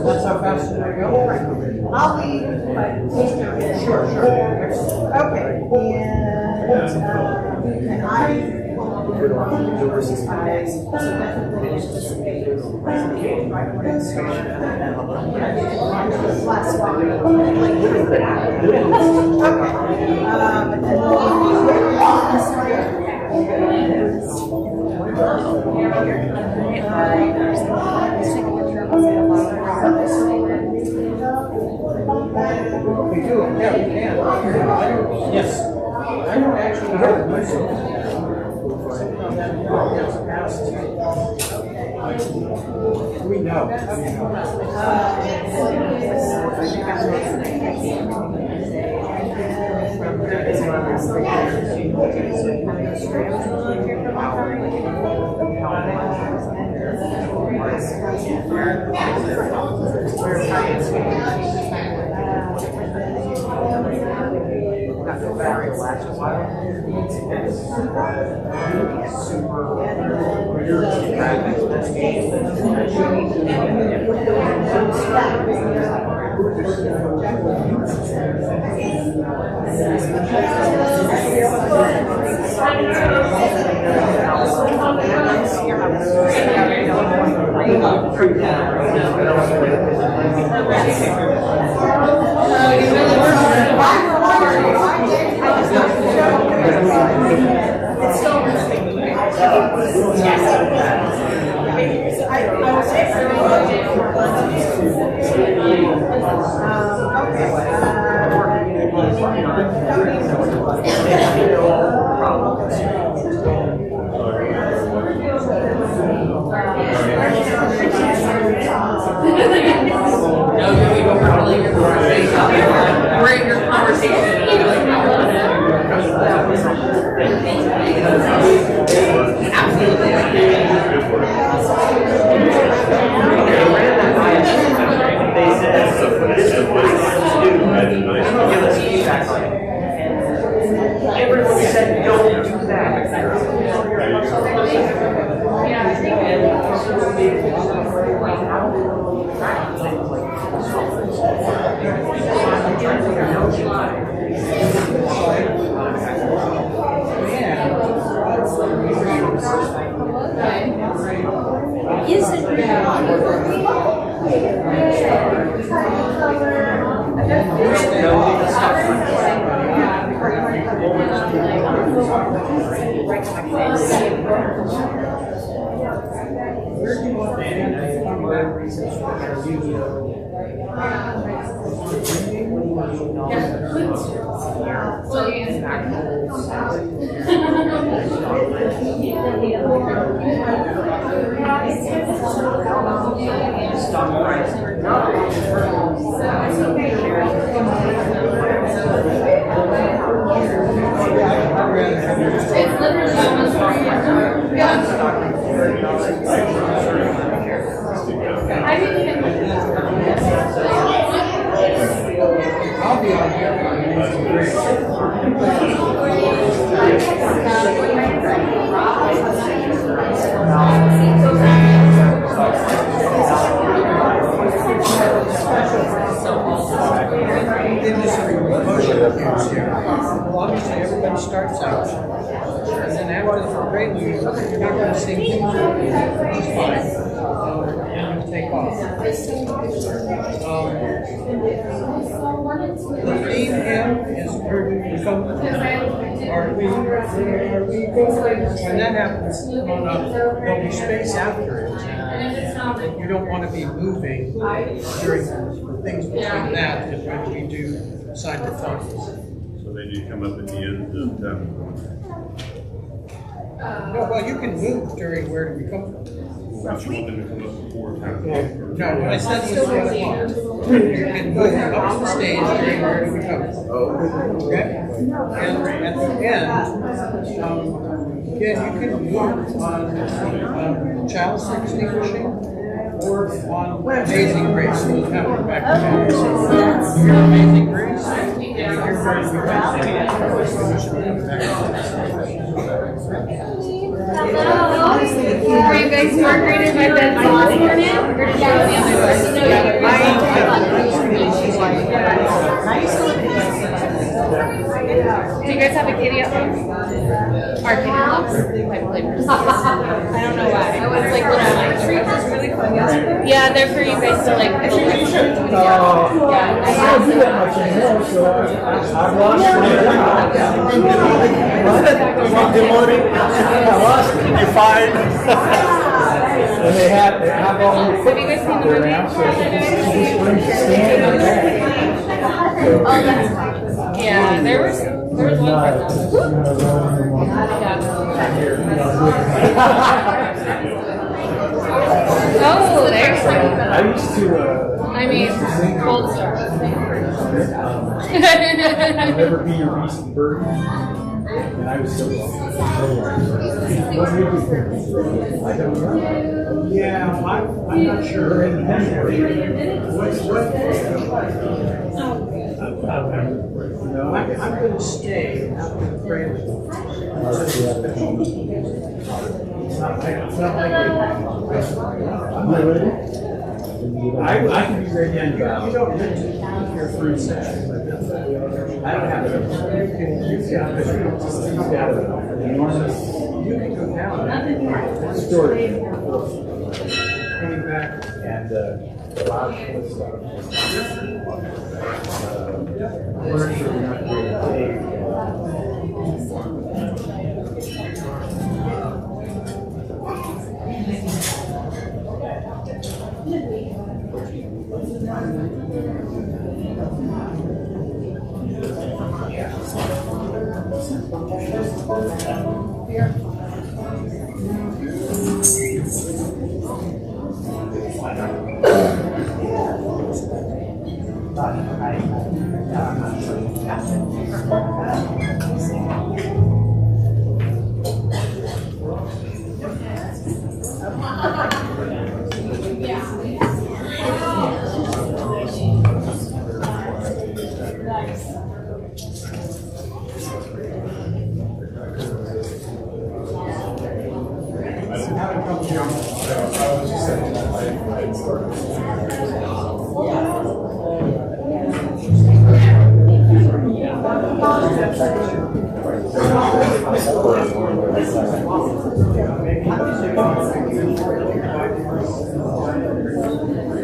That's how fast did I go? I'll leave, but Sure. okay. And I over 65 days, so definitely anticipate last one. We do, yeah, we can. Yes. I don't actually have a muscle. We know. Great your conversation. Everybody said don't do that. Is it It's literally almost 3 years. I didn't even. I'll be on here. Obviously, everybody starts out, and then after the prelude, you're not going to sing things, which is fine. And you take off. The theme hymn is where we become. Are we going? When that happens, on there'll be space after it. You don't want to be moving during the things between that and when we do sign the tongues. So they do come up at the end of No, well, you can move during where do we come from. Which you want them to come up before time? No, I said was 1 o'clock. You can move up the stage during where do we come from. Okay? And at the end, again, you can move on child's extinguishing or on Amazing Grace. We'll have it back to back. So your Amazing Grace, and your where do we come from. Hello. guys were greeted by Ben Sauce for now? Or did you go the other way? No, do you guys have a kitty at home? Our kitty loves my flavors. I don't know why. I was like little light treats, really fun. Yeah, they're for you guys to like. Yeah, I don't do that much anymore, so I've lost demoted. I lost it. You're fired. And they have all the have you guys seen the movie? around, so it's just brings the stand on that. Oh, that's yeah. There was one for Oh, there's like. I used to, I mean, Gold Star. I'll never be your beast and burden. And I was so wrong. What do you do? I don't know. Yeah, I'm not sure. I'm going to stay out with Brandon. I'm not ready. I can be ready on You don't need to keep your fruit set. I don't have it. You can go down. Storage. Coming back. And garage was furniture we're not doing today.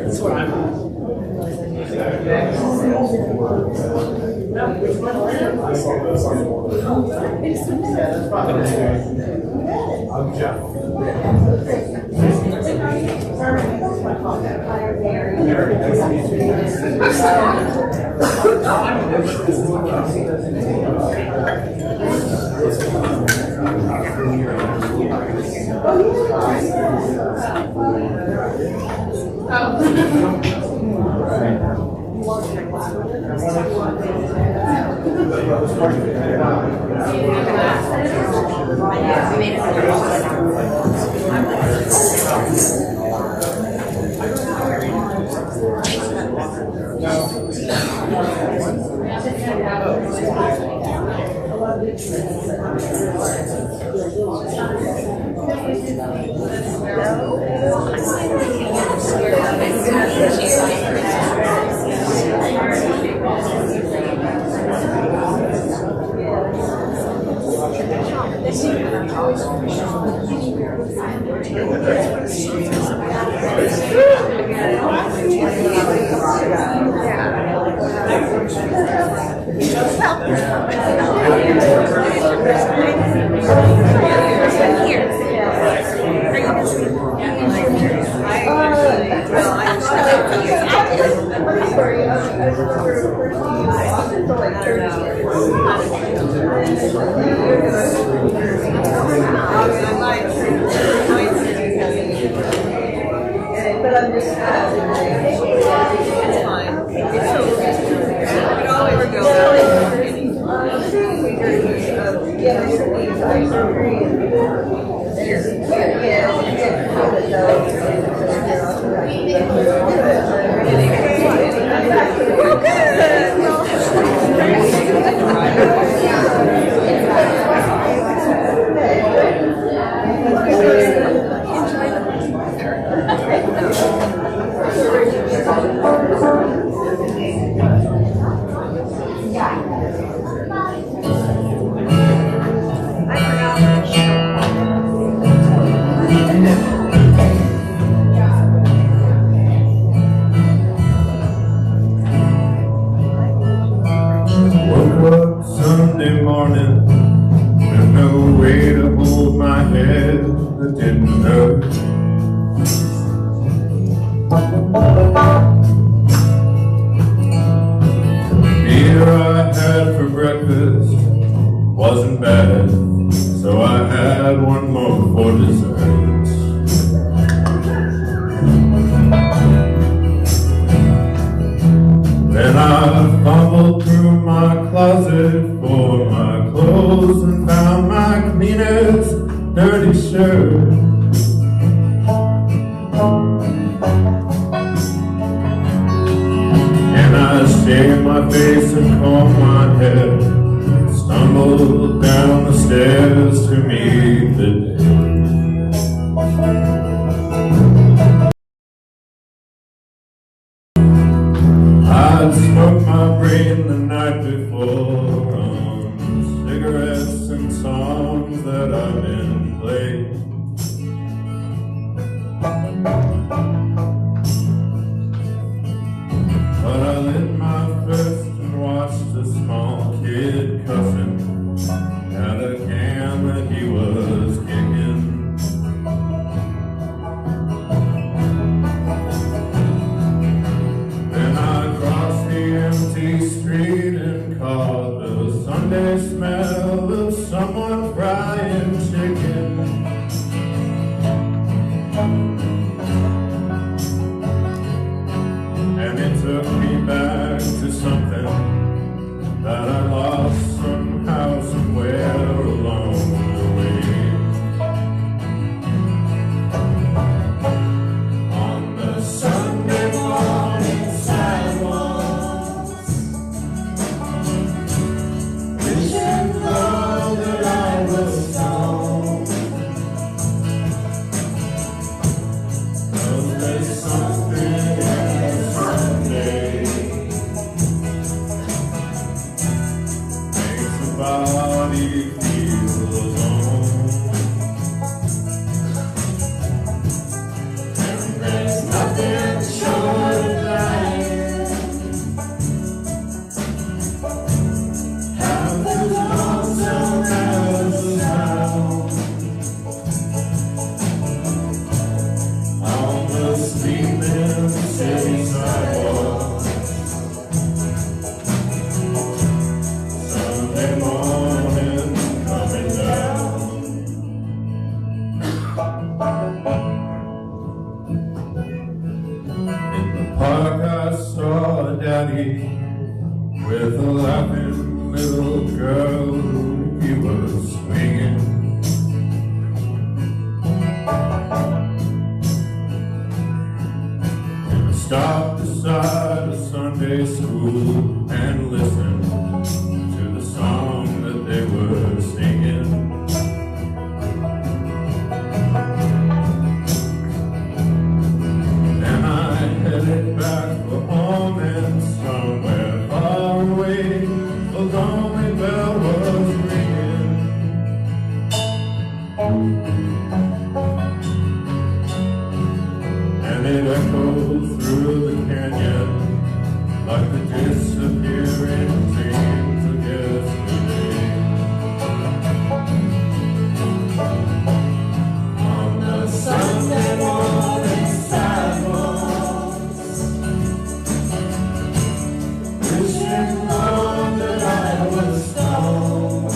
That's what I'm. I'm Jeff. shirt. Beer I had for breakfast wasn't bad, so I had one more for dessert. Then I fumbled through my closet for my clothes and found my cleaner's dirty shirt. And I shaved my face and combed my hair, stumbled down the stairs to meet the day. I'd smoked my brain the night before on cigarettes and songs that I've been playing. But I lit my first and watched a small kid cussing at a can that he was kicking. Then I crossed the empty street and caught the Sunday smell of someone frying chicken. And it took me back to something that I lost somehow, somewhere along the way. On the Sunday morning sidewalks, wishing Lord that I was stoned. 'Cause there's something in Sunday makes the body feel alone. And there's nothing short of lying half as lonesome as the sound on the sleeping city sidewalk. Sunday morning coming down. In the park I saw a daddy with a laughing little girl who he was swinging. And I stopped beside a Sunday school and listened to the song that they were singing. Then I headed back for home, and somewhere far away a lonely bell was ringing. And it echoed through the canyon like the disappearing dreams of yesterday. On the Sunday morning sidewalks, wishing Lord that I was stoned.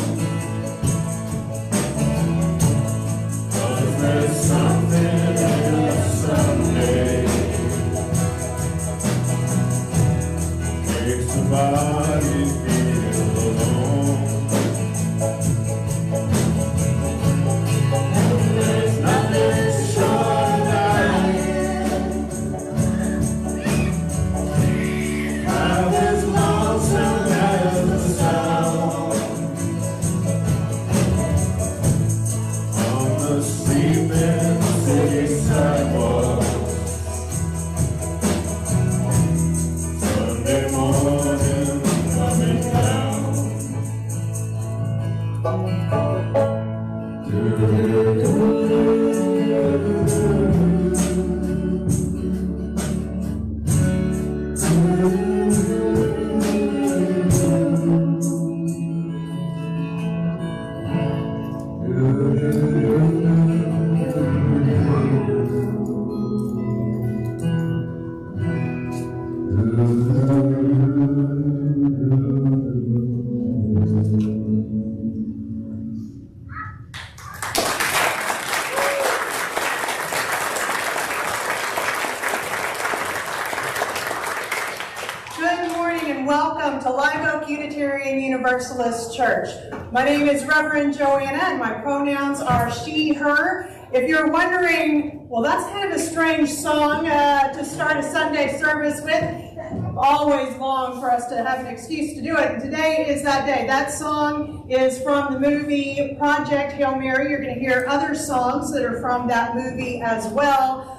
'Cause there's something in a Sunday makes the body feel alone. There's nothing short of dying half as lonesome as the sound on the sleeping city sidewalk. Sunday morning coming down. welcome to Live Oak Unitarian Universalist Church. My name is Reverend Joanna, and my pronouns are she, her. If you're wondering, well, that's kind of a strange song to start a Sunday service with. I've always longed for us to have an excuse to do it, and today is that day. That song is from the movie Project Hail Mary. You're going to hear other songs that are from that movie as well.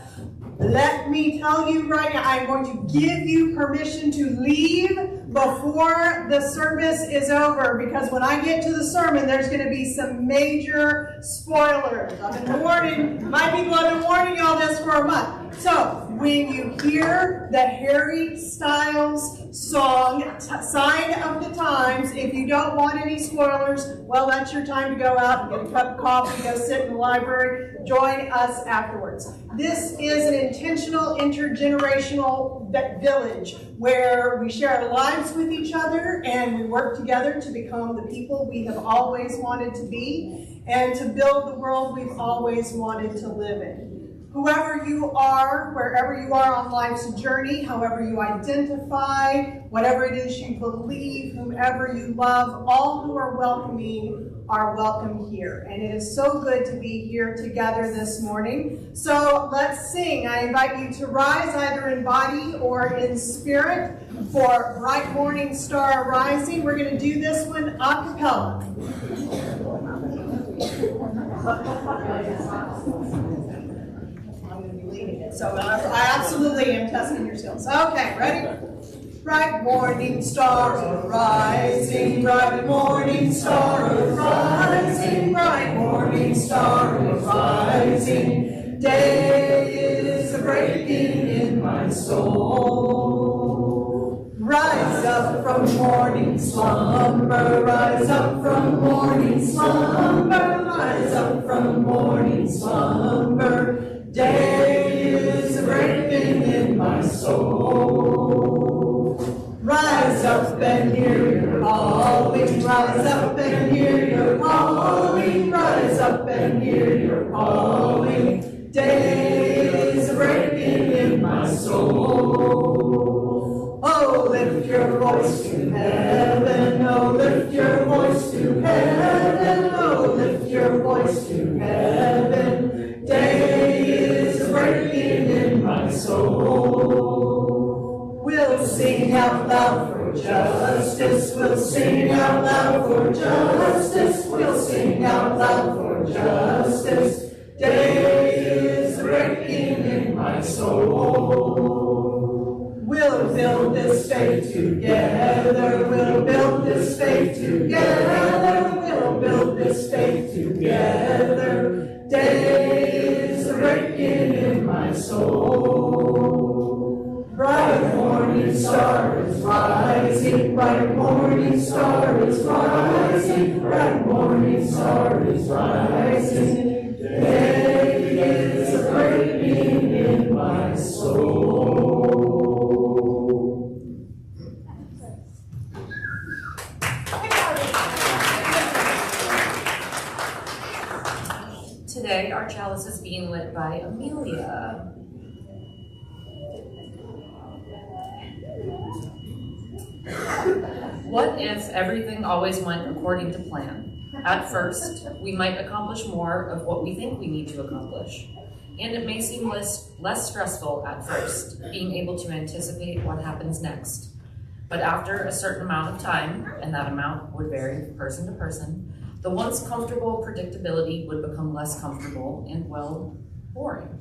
Let me tell you right now, I'm going to give you permission to leave before the service is over, because when I get to the sermon, there's going to be some major spoilers. I've been warning, my people have been warning y'all this for a month. So, when you hear the Harry Styles song, Sign of the Times, if you don't want any spoilers, well, that's your time to go out and get a cup of coffee, go sit in the library, join us afterwards. This is an intentional intergenerational village where we share our lives with each other and we work together to become the people we have always wanted to be and to build the world we've always wanted to live in. Whoever you are, wherever you are on life's journey, however you identify, whatever it is you believe, whomever you love, all who are welcoming are welcome here. And it is so good to be here together this morning. So let's sing. I invite you to rise either in body or in spirit for Bright Morning Star Rising. We're going to do this one a cappella. So I absolutely am testing your skills. Okay, ready? Bright morning star rising, bright morning star rising, bright morning star rising. Day is breaking in my soul. Rise up from morning slumber, rise up from morning slumber, rise up from morning slumber. Day is breaking in my soul. Rise up and hear your calling, rise up and hear your calling, rise up and hear your calling. Day is breaking in my soul. Oh, lift your voice to heaven, oh, lift your voice to heaven, oh, lift your voice to heaven. Day is breaking in my soul. We'll sing out loud for justice, we'll sing out loud for justice, we'll sing out loud for justice. Day is breaking in my soul. We'll build this faith together, we'll build this faith together, we'll build this faith together. Day is breaking in my soul. Bright morning star is rising, bright morning star is rising, bright morning star is rising. Day is breaking in my soul. Today, our chalice is being lit by Amelia. What if everything always went according to plan? At first, we might accomplish more of what we think we need to accomplish. And it may seem less stressful at first, being able to anticipate what happens next. But after a certain amount of time, and that amount would vary from person to person, the once comfortable predictability would become less comfortable and, well, boring.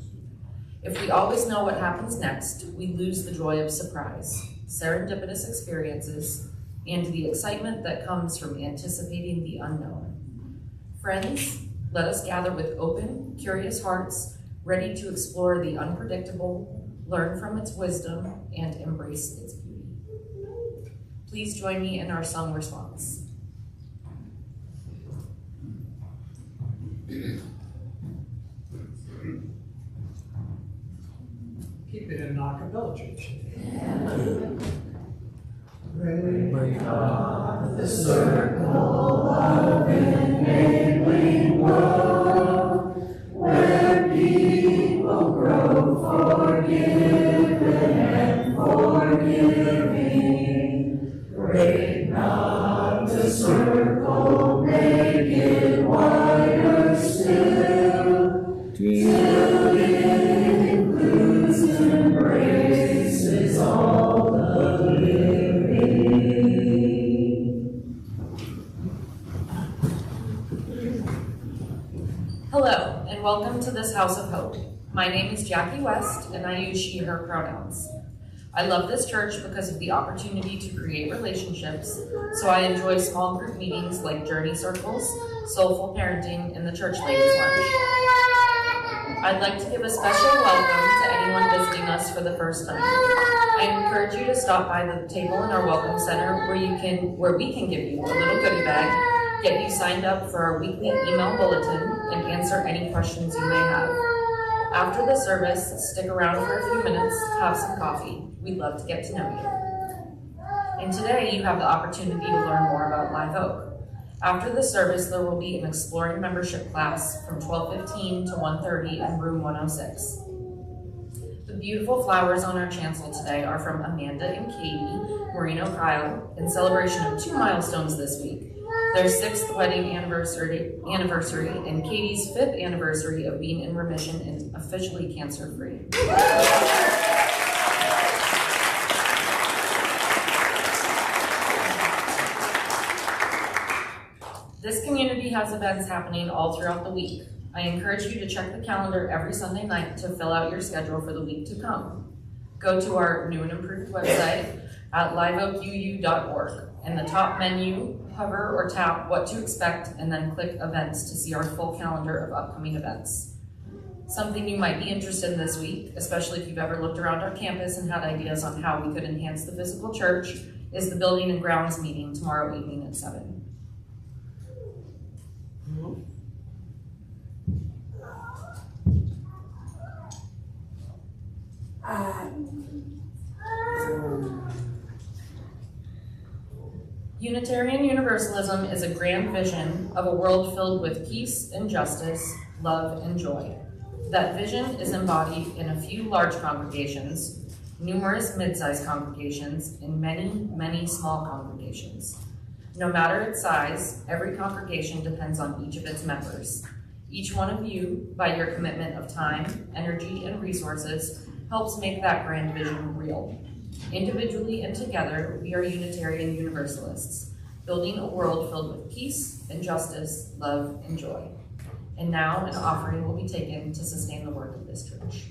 If we always know what happens next, we lose the joy of surprise, serendipitous experiences, and the excitement that comes from anticipating the unknown. Friends, let us gather with open, curious hearts, ready to explore the unpredictable, learn from its wisdom, and embrace its beauty. Please join me in our song response. Keep it in acapella, church. Break on the circle of enabling world, where people grow forgiven and forgiving. Break House of Hope. My name is Jackie West, and I use she, her pronouns. I love this church because of the opportunity to create relationships, so I enjoy small group meetings like journey circles, soulful parenting, and the church ladies' lunch. I'd like to give a special welcome to anyone visiting us for the first time. I encourage you to stop by the table in our welcome center where we can give you a little goodie bag, get you signed up for our weekly email bulletin, and answer any questions you may have. After the service, stick around for a few minutes, have some coffee. We'd love to get to know you. And today you have the opportunity to learn more about Live Oak. After the service, there will be an exploring membership class from 12:15 to 1:30 in room 106. The beautiful flowers on our chancel today are from Amanda and Katie Marino Kyle in celebration of 2 milestones this week. Their 6th wedding anniversary and Katie's 5th anniversary of being in remission and officially cancer-free. This community has events happening all throughout the week. I encourage you to check the calendar every Sunday night to fill out your schedule for the week to come. Go to our new and improved website at liveoakuu.org. In the top menu, hover or tap what to expect and then click events to see our full calendar of upcoming events. Something you might be interested in this week, especially if you've ever looked around our campus and had ideas on how we could enhance the physical church, is the Building and Grounds meeting tomorrow evening at 7. Unitarian Universalism is a grand vision of a world filled with peace and justice, love and joy. That vision is embodied in a few large congregations, numerous mid-sized congregations, and many, many small congregations. No matter its size, every congregation depends on each of its members. Each one of you, by your commitment of time, energy, and resources, helps make that grand vision real. Individually and together, we are Unitarian Universalists, building a world filled with peace and justice, love and joy. And now an offering will be taken to sustain the work of this church.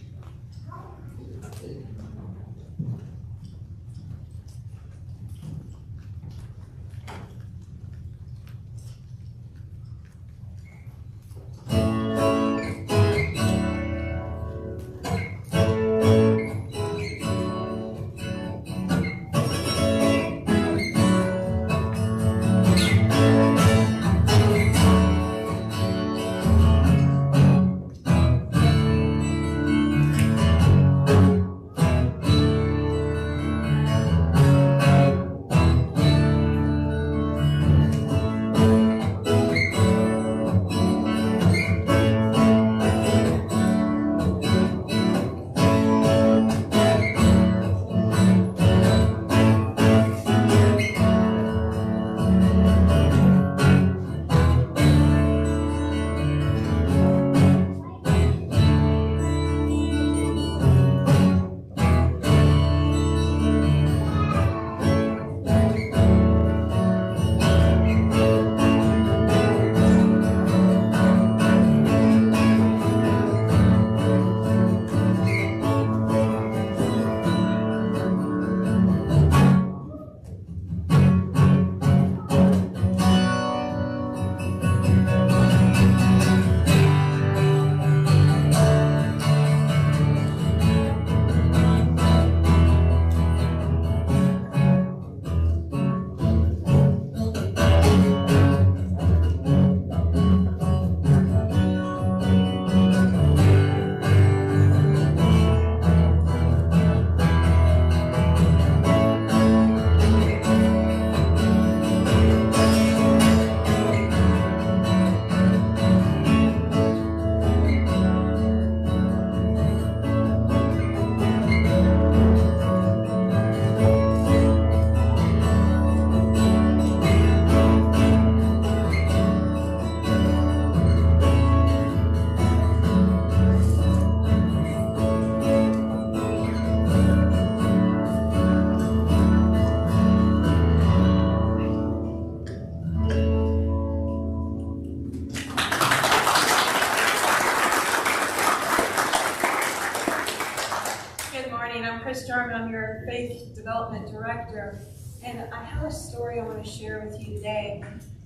I'm Chris Jarman. I'm your Faith Development Director. And I have a story I want to share with you today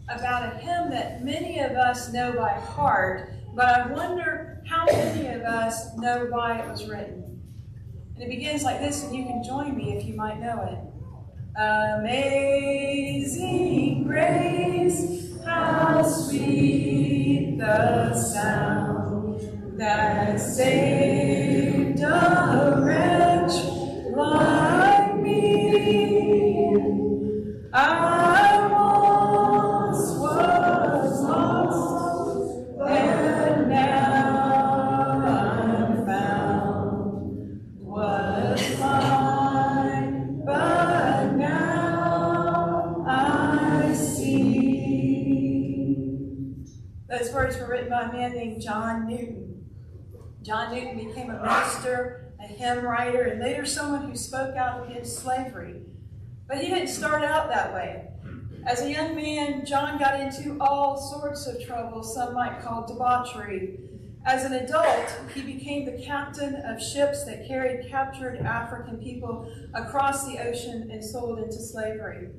about a hymn that many of us know by heart, but I wonder how many of us know why it was written. And it begins like this, and you can join me if you might know it. Amazing grace, how sweet the sound that saved a wretch like me. I once was lost, and now I'm found. Was blind, but now I see. Those words were written by a man named John Newton. John Newton became a minister, a hymn writer, and later someone who spoke out against slavery. But he didn't start out that way. As a young man, John got into all sorts of trouble, some might call debauchery. As an adult, he became the captain of ships that carried captured African people across the ocean and sold into slavery.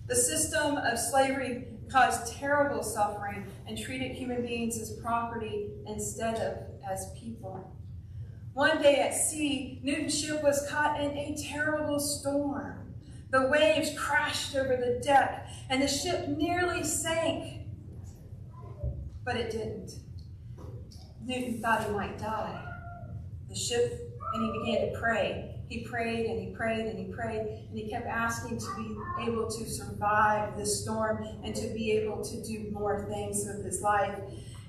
The system of slavery caused terrible suffering and treated human beings as property instead of as people. One day at sea, Newton's ship was caught in a terrible storm. The waves crashed over the deck, and the ship nearly sank. But it didn't. Newton thought he might die. And he began to pray. He prayed and he prayed and he prayed, and he kept asking to be able to survive this storm and to be able to do more things with his life.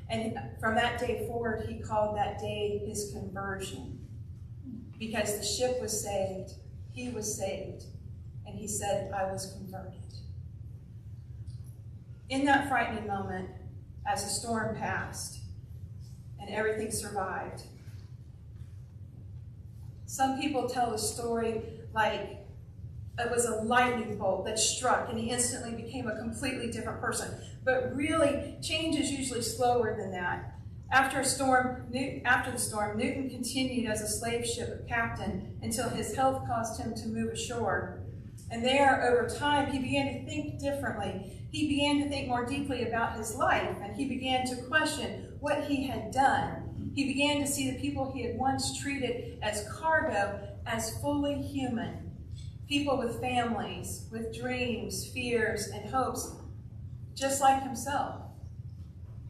And from that day forward, he called that day his conversion. Because the ship was saved, he was saved. And he said, I was converted. In that frightening moment, as the storm passed and everything survived, some people tell the story like it was a lightning bolt that struck and he instantly became a completely different person. But really, change is usually slower than that. After the storm, Newton continued as a slave ship captain until his health caused him to move ashore. And there, over time, he began to think differently. He began to think more deeply about his life, and he began to question what he had done. He began to see the people he had once treated as cargo as fully human. People with families, with dreams, fears, and hopes, just like himself,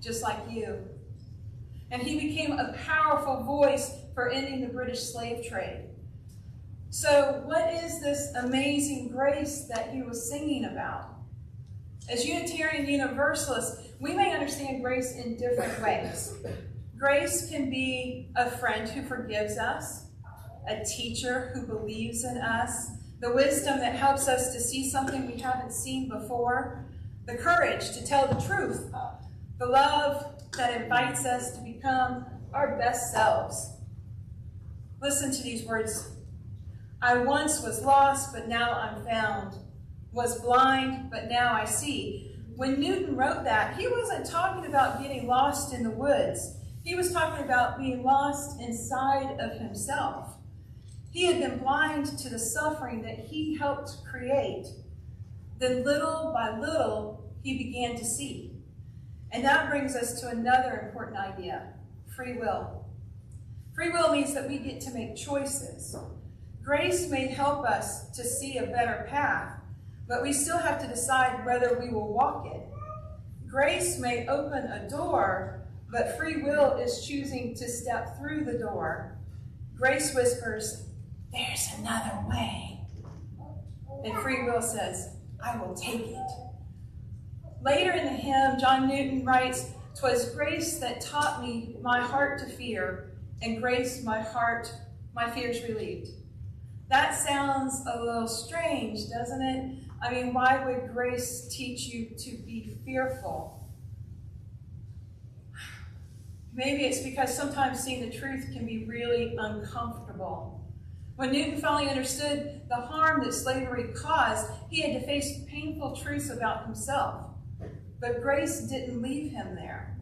just like you. And he became a powerful voice for ending the British slave trade. So what is this amazing grace that he was singing about? As Unitarian Universalists, we may understand grace in different ways. Grace can be a friend who forgives us, a teacher who believes in us, the wisdom that helps us to see something we haven't seen before, the courage to tell the truth, the love that invites us to become our best selves. Listen to these words. I once was lost, but now I'm found. Was blind, but now I see. When Newton wrote that, he wasn't talking about getting lost in the woods. He was talking about being lost inside of himself. He had been blind to the suffering that he helped create. Then little by little, he began to see. And that brings us to another important idea, free will. Free will means that we get to make choices. Grace may help us to see a better path, but we still have to decide whether we will walk it. Grace may open a door, but free will is choosing to step through the door. Grace whispers, there's another way. And free will says, I will take it. Later in the hymn, John Newton writes, 'Twas grace that taught me my heart to fear, and grace my fears relieved. That sounds a little strange, doesn't it? I mean, why would grace teach you to be fearful? Maybe it's because sometimes seeing the truth can be really uncomfortable. When Newton finally understood the harm that slavery caused, he had to face painful truths about himself. But grace didn't leave him there.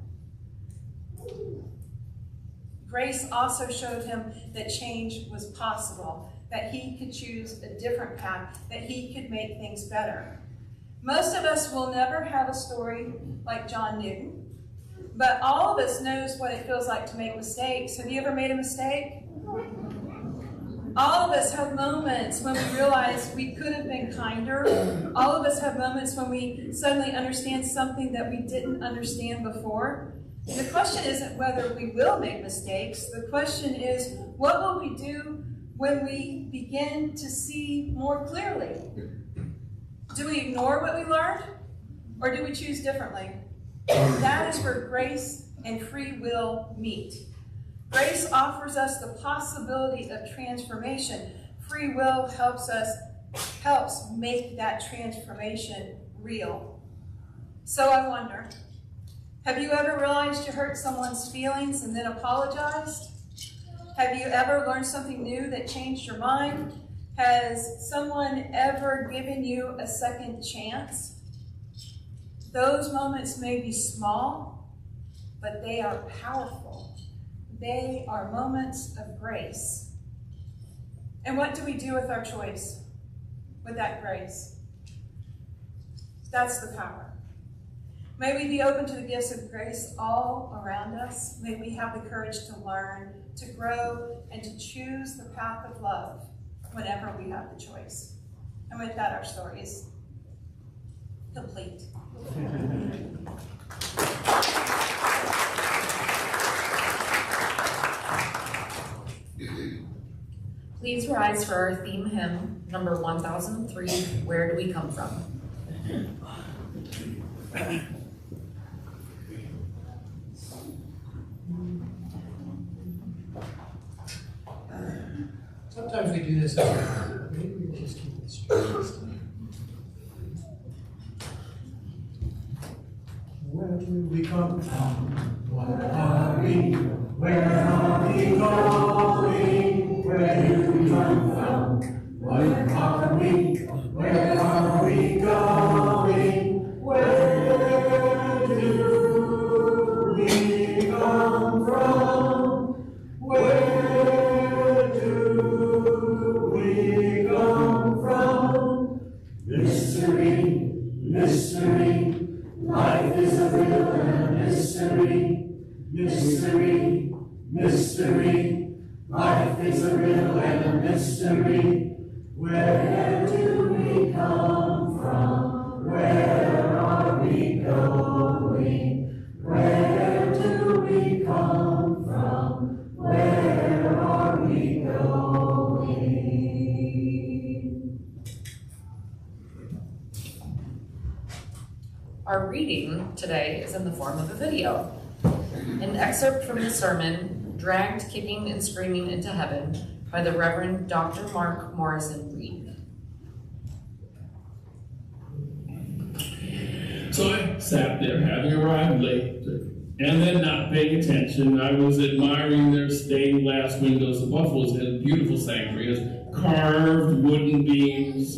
Grace also showed him that change was possible, that he could choose a different path, that he could make things better. Most of us will never have a story like John Newton, but all of us knows what it feels like to make mistakes. Have you ever made a mistake? All of us have moments when we realize we could have been kinder. All of us have moments when we suddenly understand something that we didn't understand before. The question isn't whether we will make mistakes. The question is, what will we do when we begin to see more clearly? Do we ignore what we learned, or do we choose differently? That is where grace and free will meet. Grace offers us the possibility of transformation. Free will helps make that transformation real. So I wonder, have you ever realized you hurt someone's feelings and then apologized? Have you ever learned something new that changed your mind? Has someone ever given you a second chance? Those moments may be small, but they are powerful. They are moments of grace. And what do we do with our choice, with that grace? That's the power. May we be open to the gifts of grace all around us. May we have the courage to learn, to grow, and to choose the path of love whenever we have the choice. And with that, our story is complete. Please rise for our theme hymn, number 1003, Where Do We Come From? Sometimes we do this. Maybe we just keep it straight this time. Where do we come from? What are we? Where are we going? Where do we come from? What are we? Where are we going? Where do we come from? Where do we come from? Mystery, mystery, life is a riddle and a mystery. Mystery, mystery, life is a riddle and a mystery. Where do we come from? Where are we going? Where do we come from? Where are we going? Our reading today is in the form of a video. An excerpt from the sermon, Dragged Kicking and Screaming into Heaven, by the Reverend Dr. Mark Morrison Reed. So I sat there, having arrived late, and then not paying attention. I was admiring their stained glass windows. The Buffalo's had beautiful sanctuary, has carved wooden beams.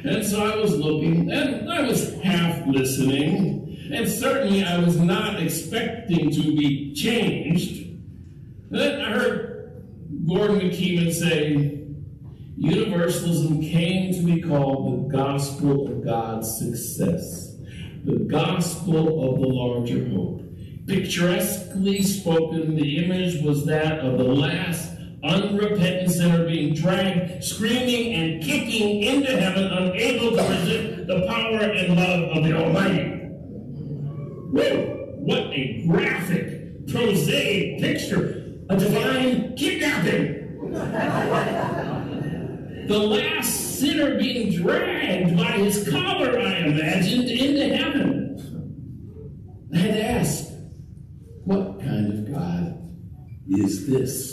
And so I was looking, and I was half listening. And certainly I was not expecting to be changed. And then I heard Gordon McKeeman say, Universalism came to be called the gospel of God's success, the gospel of the larger hope. Picturesquely spoken, the image was that of the last unrepentant sinner being dragged, screaming and kicking into heaven, unable to resist the power and love of the Almighty. Woo! What a graphic, prosaic picture. A divine kidnapping. The last sinner being dragged by his collar, I imagined, into heaven. I had to ask, what kind of God is this?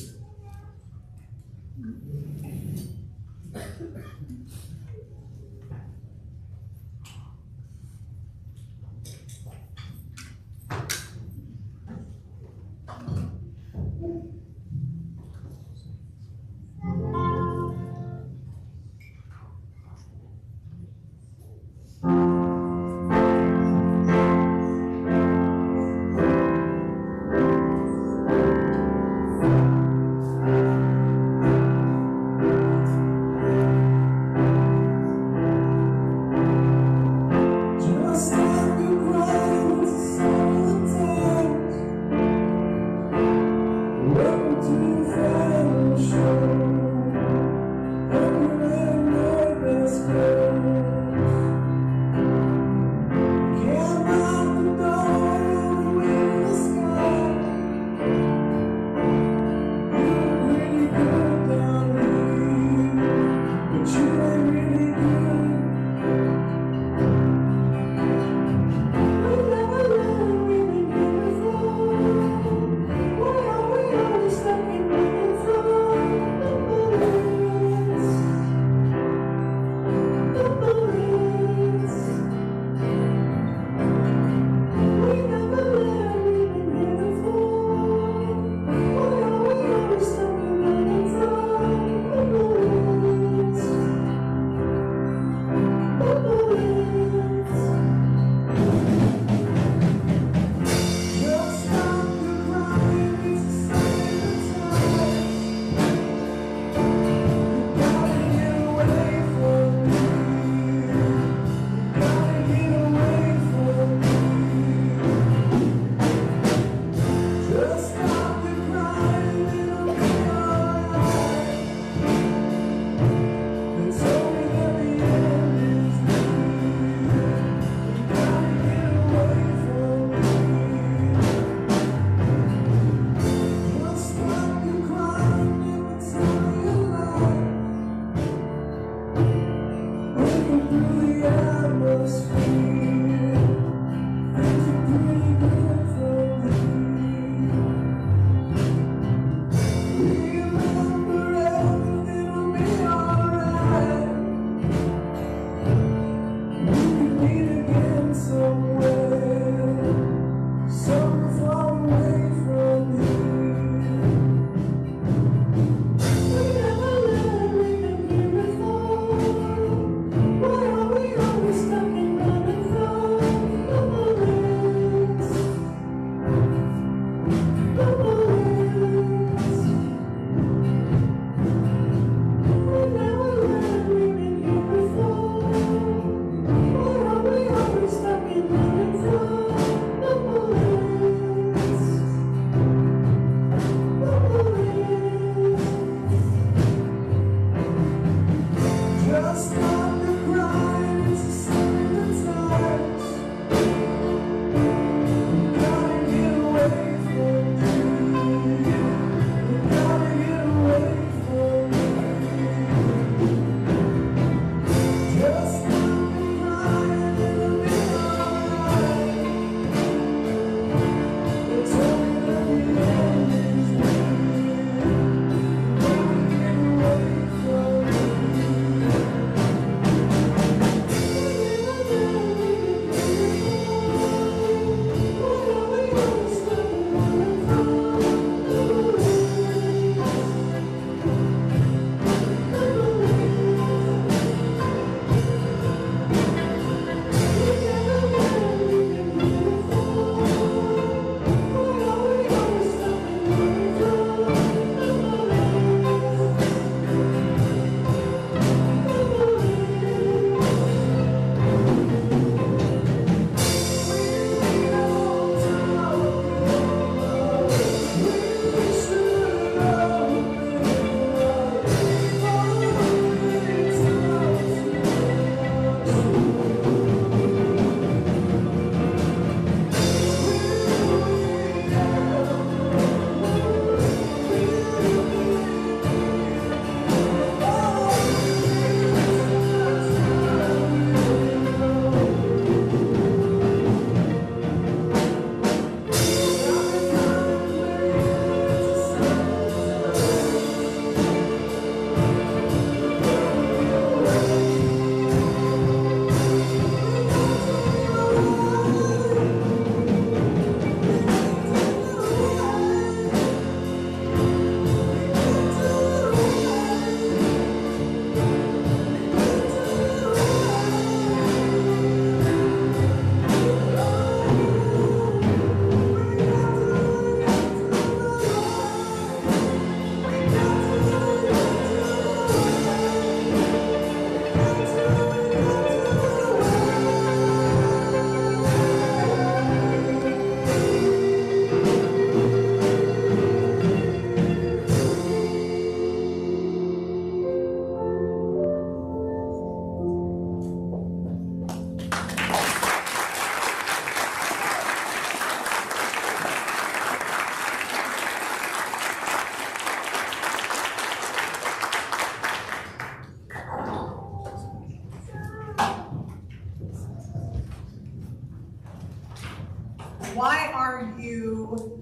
why are you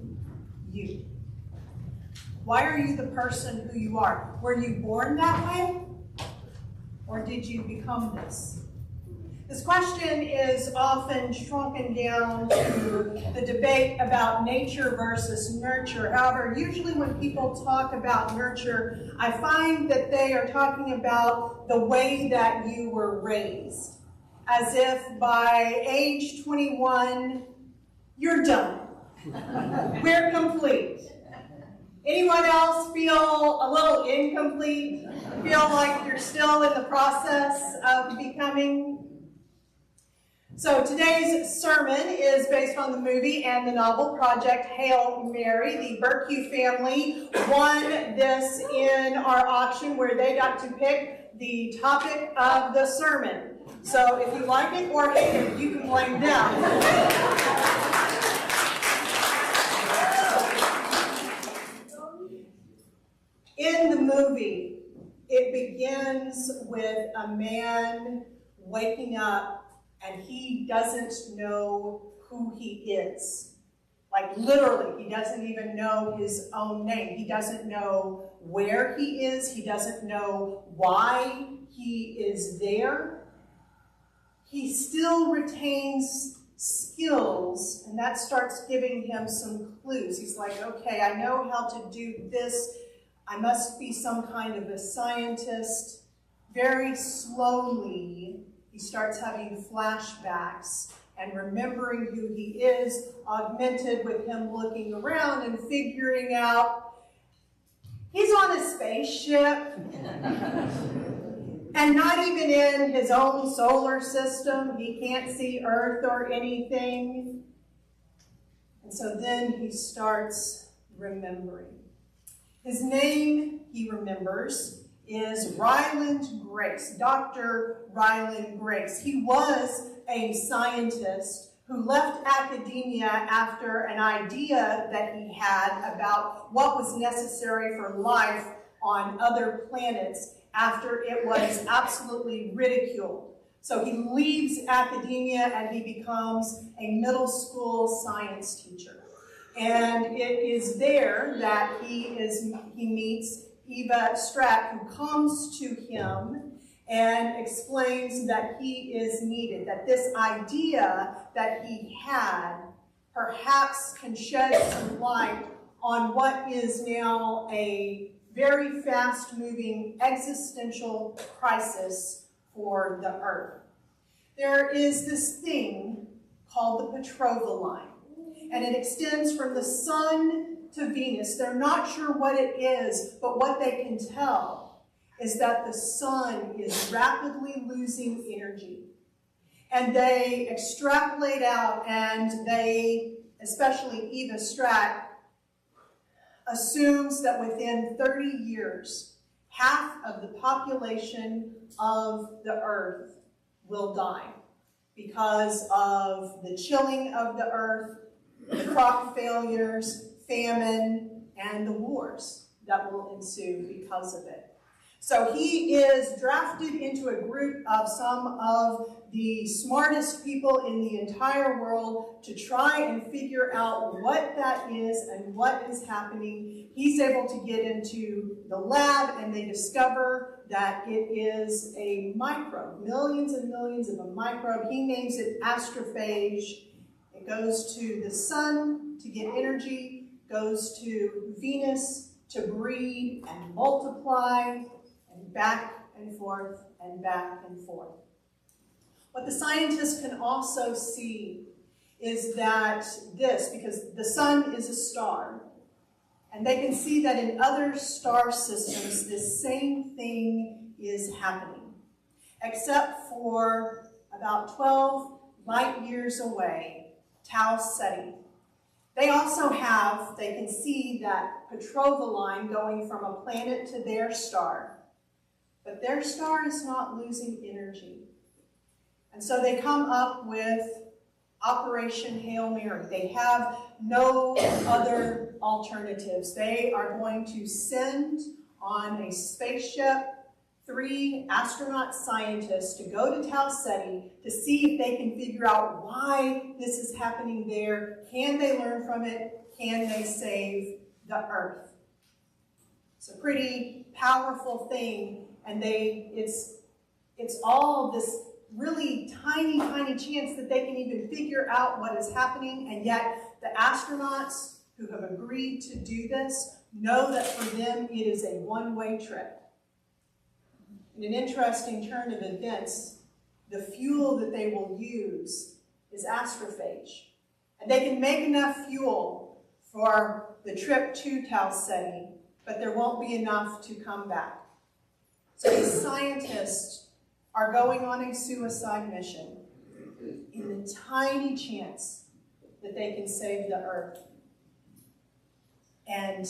you? Why are you the person who you are? Were you born that way? Or did you become this? This question is often shrunken down to the debate about nature versus nurture. However, usually when people talk about nurture, I find that they are talking about the way that you were raised. As if by age 21, you're done. We're complete. Anyone else feel a little incomplete? Feel like you're still in the process of becoming? So today's sermon is based on the movie and the novel Project Hail Mary. The Burke family won this in our auction where they got to pick the topic of the sermon. So if you like it or hate it, you can blame them. In the movie, it begins with a man waking up and he doesn't know who he is. Like literally, he doesn't even know his own name. He doesn't know where he is. He doesn't know why he is there. He still retains skills, and that starts giving him some clues. He's like, okay, I know how to do this. I must be some kind of a scientist. Very slowly, he starts having flashbacks and remembering who he is, augmented with him looking around and figuring out he's on a spaceship and not even in his own solar system. He can't see Earth or anything. And so then he starts remembering. His name, he remembers, is Ryland Grace, Dr. Ryland Grace. He was a scientist who left academia after an idea that he had about what was necessary for life on other planets after it was absolutely ridiculed. So he leaves academia and he becomes a middle school science teacher. And it is there that he meets Eva Strack, who comes to him and explains that he is needed, that this idea that he had perhaps can shed some light on what is now a very fast-moving existential crisis for the Earth. There is this thing called the Petrova line. And it extends from the sun to Venus. They're not sure what it is, but what they can tell is that the sun is rapidly losing energy. And they extrapolate out, and they, especially Eva Strack, assumes that within 30 years, half of the population of the Earth will die because of the chilling of the Earth, the crop failures, famine, and the wars that will ensue because of it. So he is drafted into a group of some of the smartest people in the entire world to try and figure out what that is and what is happening. He's able to get into the lab, and they discover that it is a microbe, millions and millions of a microbe. He names it astrophage. It goes to the sun to get energy, goes to Venus to breed and multiply, and back and forth and back and forth. What the scientists can also see is that because the sun is a star, and they can see that in other star systems, this same thing is happening, except for about 12 light years away, Tau Ceti. They can see that Petrova line going from a planet to their star, but their star is not losing energy. And so they come up with Operation Hail Mary. They have no other alternatives. They are going to send on a spaceship 3 astronaut scientists to go to Tau Ceti to see if they can figure out why this is happening there. Can they learn from it? Can they save the Earth? It's a pretty powerful thing, and it's all this really tiny, tiny chance that they can even figure out what is happening, and yet the astronauts who have agreed to do this know that for them it is a one-way trip. In an interesting turn of events, the fuel that they will use is astrophage. And they can make enough fuel for the trip to Tau Ceti, but there won't be enough to come back. So these scientists are going on a suicide mission in the tiny chance that they can save the Earth. And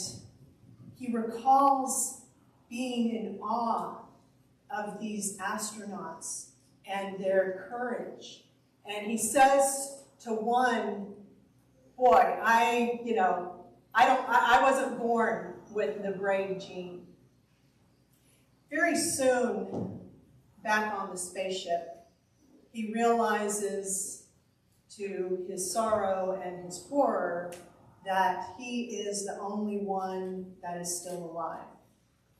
he recalls being in awe of these astronauts and their courage. And he says to one, boy, I wasn't born with the brave gene. Very soon, back on the spaceship, he realizes, to his sorrow and his horror, that he is the only one that is still alive.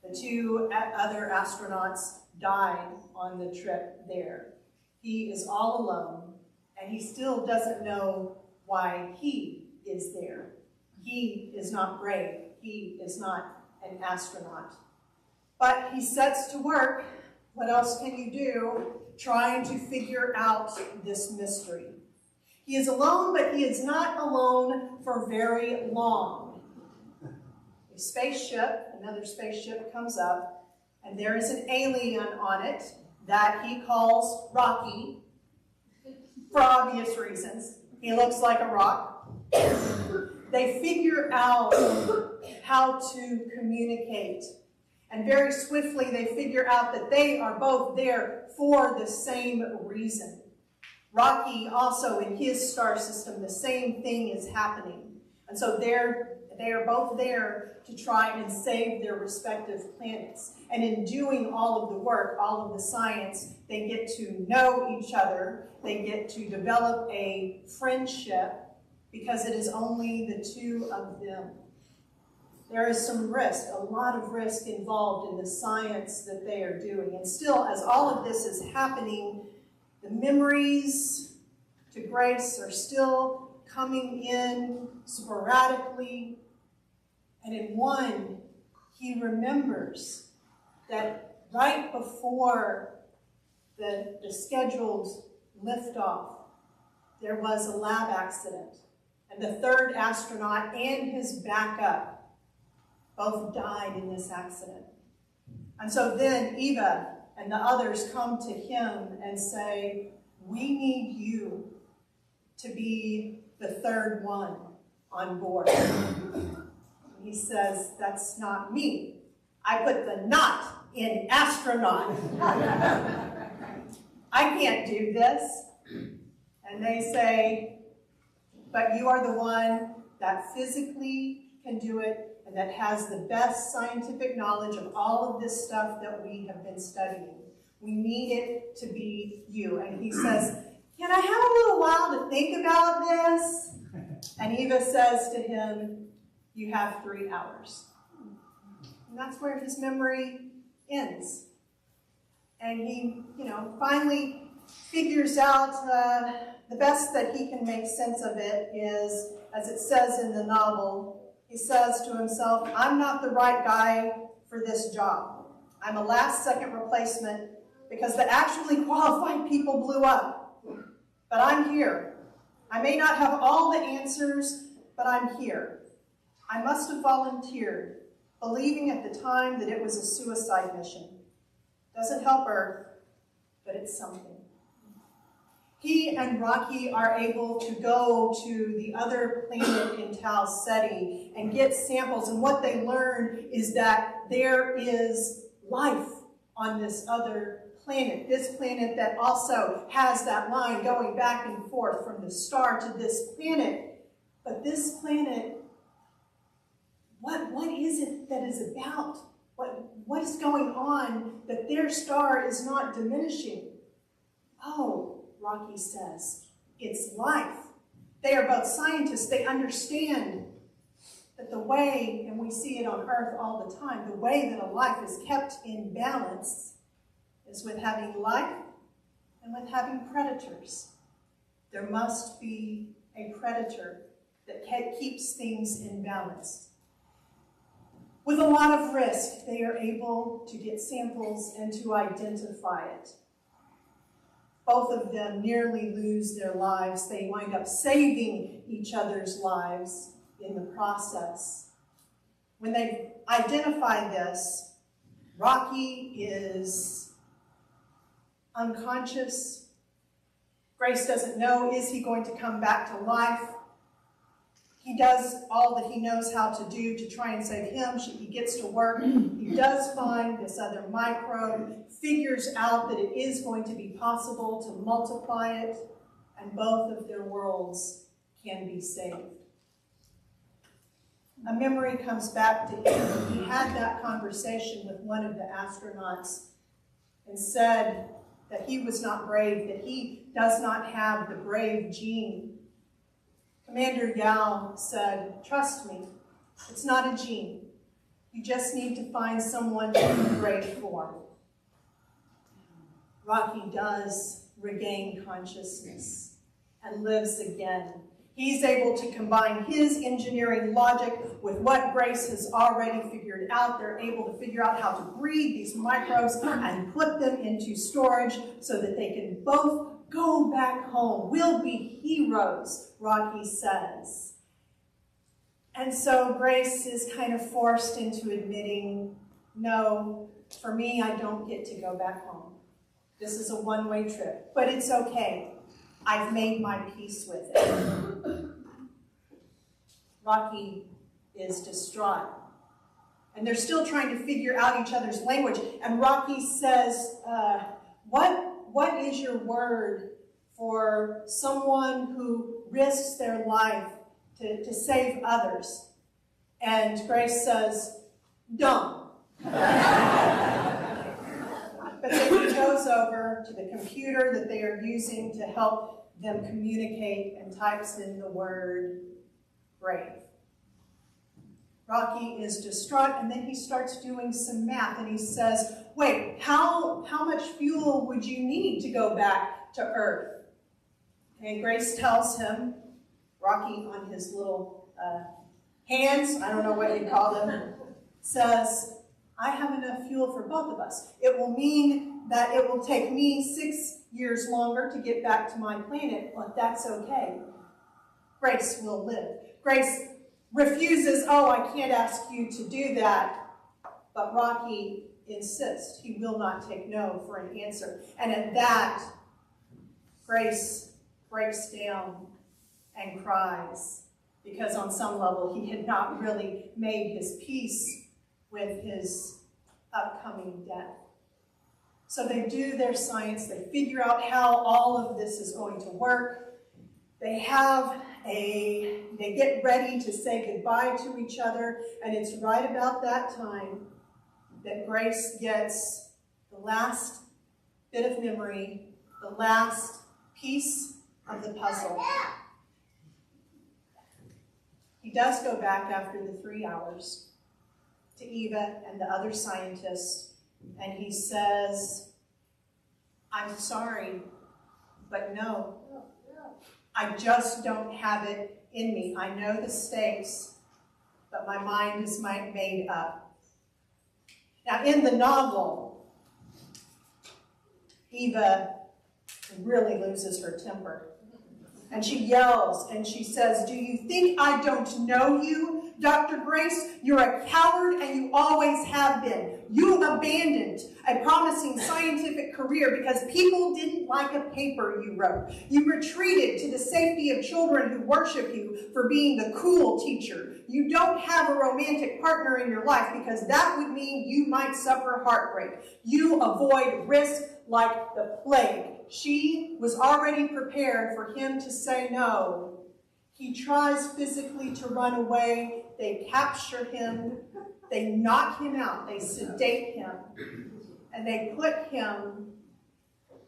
The 2 other astronauts died on the trip there. He is all alone, and he still doesn't know why he is there. He is not brave. He is not an astronaut. But he sets to work. What else can you do? Trying to figure out this mystery. He is alone, but he is not alone for very long. A spaceship, another spaceship comes up, and there is an alien on it that he calls Rocky, for obvious reasons. He looks like a rock. They figure out how to communicate. And very swiftly they figure out that they are both there for the same reason. Rocky also, in his star system, the same thing is happening. And so they are both there to try and save their respective planets. And in doing all of the work, all of the science, they get to know each other. They get to develop a friendship because it is only the 2 of them. There is some risk, a lot of risk involved in the science that they are doing. And still, as all of this is happening, the memories to Grace are still coming in sporadically. And in one, he remembers that right before the scheduled liftoff, there was a lab accident. And the 3rd astronaut and his backup both died in this accident. And so then Eva and the others come to him and say, we need you to be the 3rd one on board. And he says, that's not me. I put the not in astronaut. I can't do this. And they say, but you are the one that physically can do it and that has the best scientific knowledge of all of this stuff that we have been studying. We need it to be you. And he says, can I have a little while to think about this? And Eva says to him, you have 3 hours. And that's where his memory ends. And he, finally figures out the best that he can make sense of it is, as it says in the novel, he says to himself, I'm not the right guy for this job. I'm a last-second replacement because the actually qualified people blew up. But I'm here. I may not have all the answers, but I'm here. I must have volunteered, believing at the time that it was a suicide mission. Doesn't help Earth, but it's something. He and Rocky are able to go to the other planet in Tau Ceti and get samples, and what they learn is that there is life on this other planet, this planet that also has that line going back and forth from the star to this planet. But this planet, what is it that is about? What What is going on that their star is not diminishing? Oh, Rocky says, it's life. They are both scientists. They understand that the way, and we see it on Earth all the time, the way that a life is kept in balance is with having life and with having predators. There must be a predator that keeps things in balance. With a lot of risk, they are able to get samples and to identify it. Both of them nearly lose their lives. They wind up saving each other's lives in the process. When they identify this, Rocky is unconscious. Grace doesn't know, is he going to come back to life? He does all that he knows how to do to try and save him. He gets to work. He does find this other microbe, figures out that it is going to be possible to multiply it, and both of their worlds can be saved. A memory comes back to him. He had that conversation with one of the astronauts and said that he was not brave, that he does not have the brave gene. Commander Yao said, trust me, it's not a gene. You just need to find someone to be brave for. Rocky does regain consciousness and lives again. He's able to combine his engineering logic with what Grace has already figured out. They're able to figure out how to breed these microbes and put them into storage so that they can both go back home. We'll be heroes, Rocky says. And so Grace is kind of forced into admitting, no, for me, I don't get to go back home. This is a one-way trip, but it's okay. I've made my peace with it. Rocky is distraught. And they're still trying to figure out each other's language. And Rocky says, what is your word for someone who risks their life to save others? And Grace says, dumb. But then he goes over to the computer that they are using to help them communicate and types in the word brave. Rocky is distraught, and then he starts doing some math, and he says, wait, how much fuel would you need to go back to Earth? And Grace tells him, Rocky on his little hands, I don't know what you call them, says, I have enough fuel for both of us. It will mean that it will take me 6 years longer to get back to my planet, but that's okay. Grace will live. Grace refuses, oh, I can't ask you to do that. But Rocky insists. He will not take no for an answer. And at that, Grace breaks down and cries, because on some level he had not really made his peace with his upcoming death. So they do their science, they figure out how all of this is going to work. They get ready to say goodbye to each other, and it's right about that time that Grace gets the last bit of memory, the last piece of the puzzle. He does go back after the 3 hours to Eva and the other scientists, and he says, I'm sorry, but no, I just don't have it in me. I know the stakes, but my mind is made up. Now, in the novel, Eva really loses her temper. And she yells and she says, do you think I don't know you, Dr. Grace? You're a coward and you always have been. You abandoned a promising scientific career because people didn't like a paper you wrote. You retreated to the safety of children who worship you for being the cool teacher. You don't have a romantic partner in your life because that would mean you might suffer heartbreak. You avoid risk like the plague. She was already prepared for him to say no. He tries physically to run away. They capture him. They knock him out, they sedate him, and they put him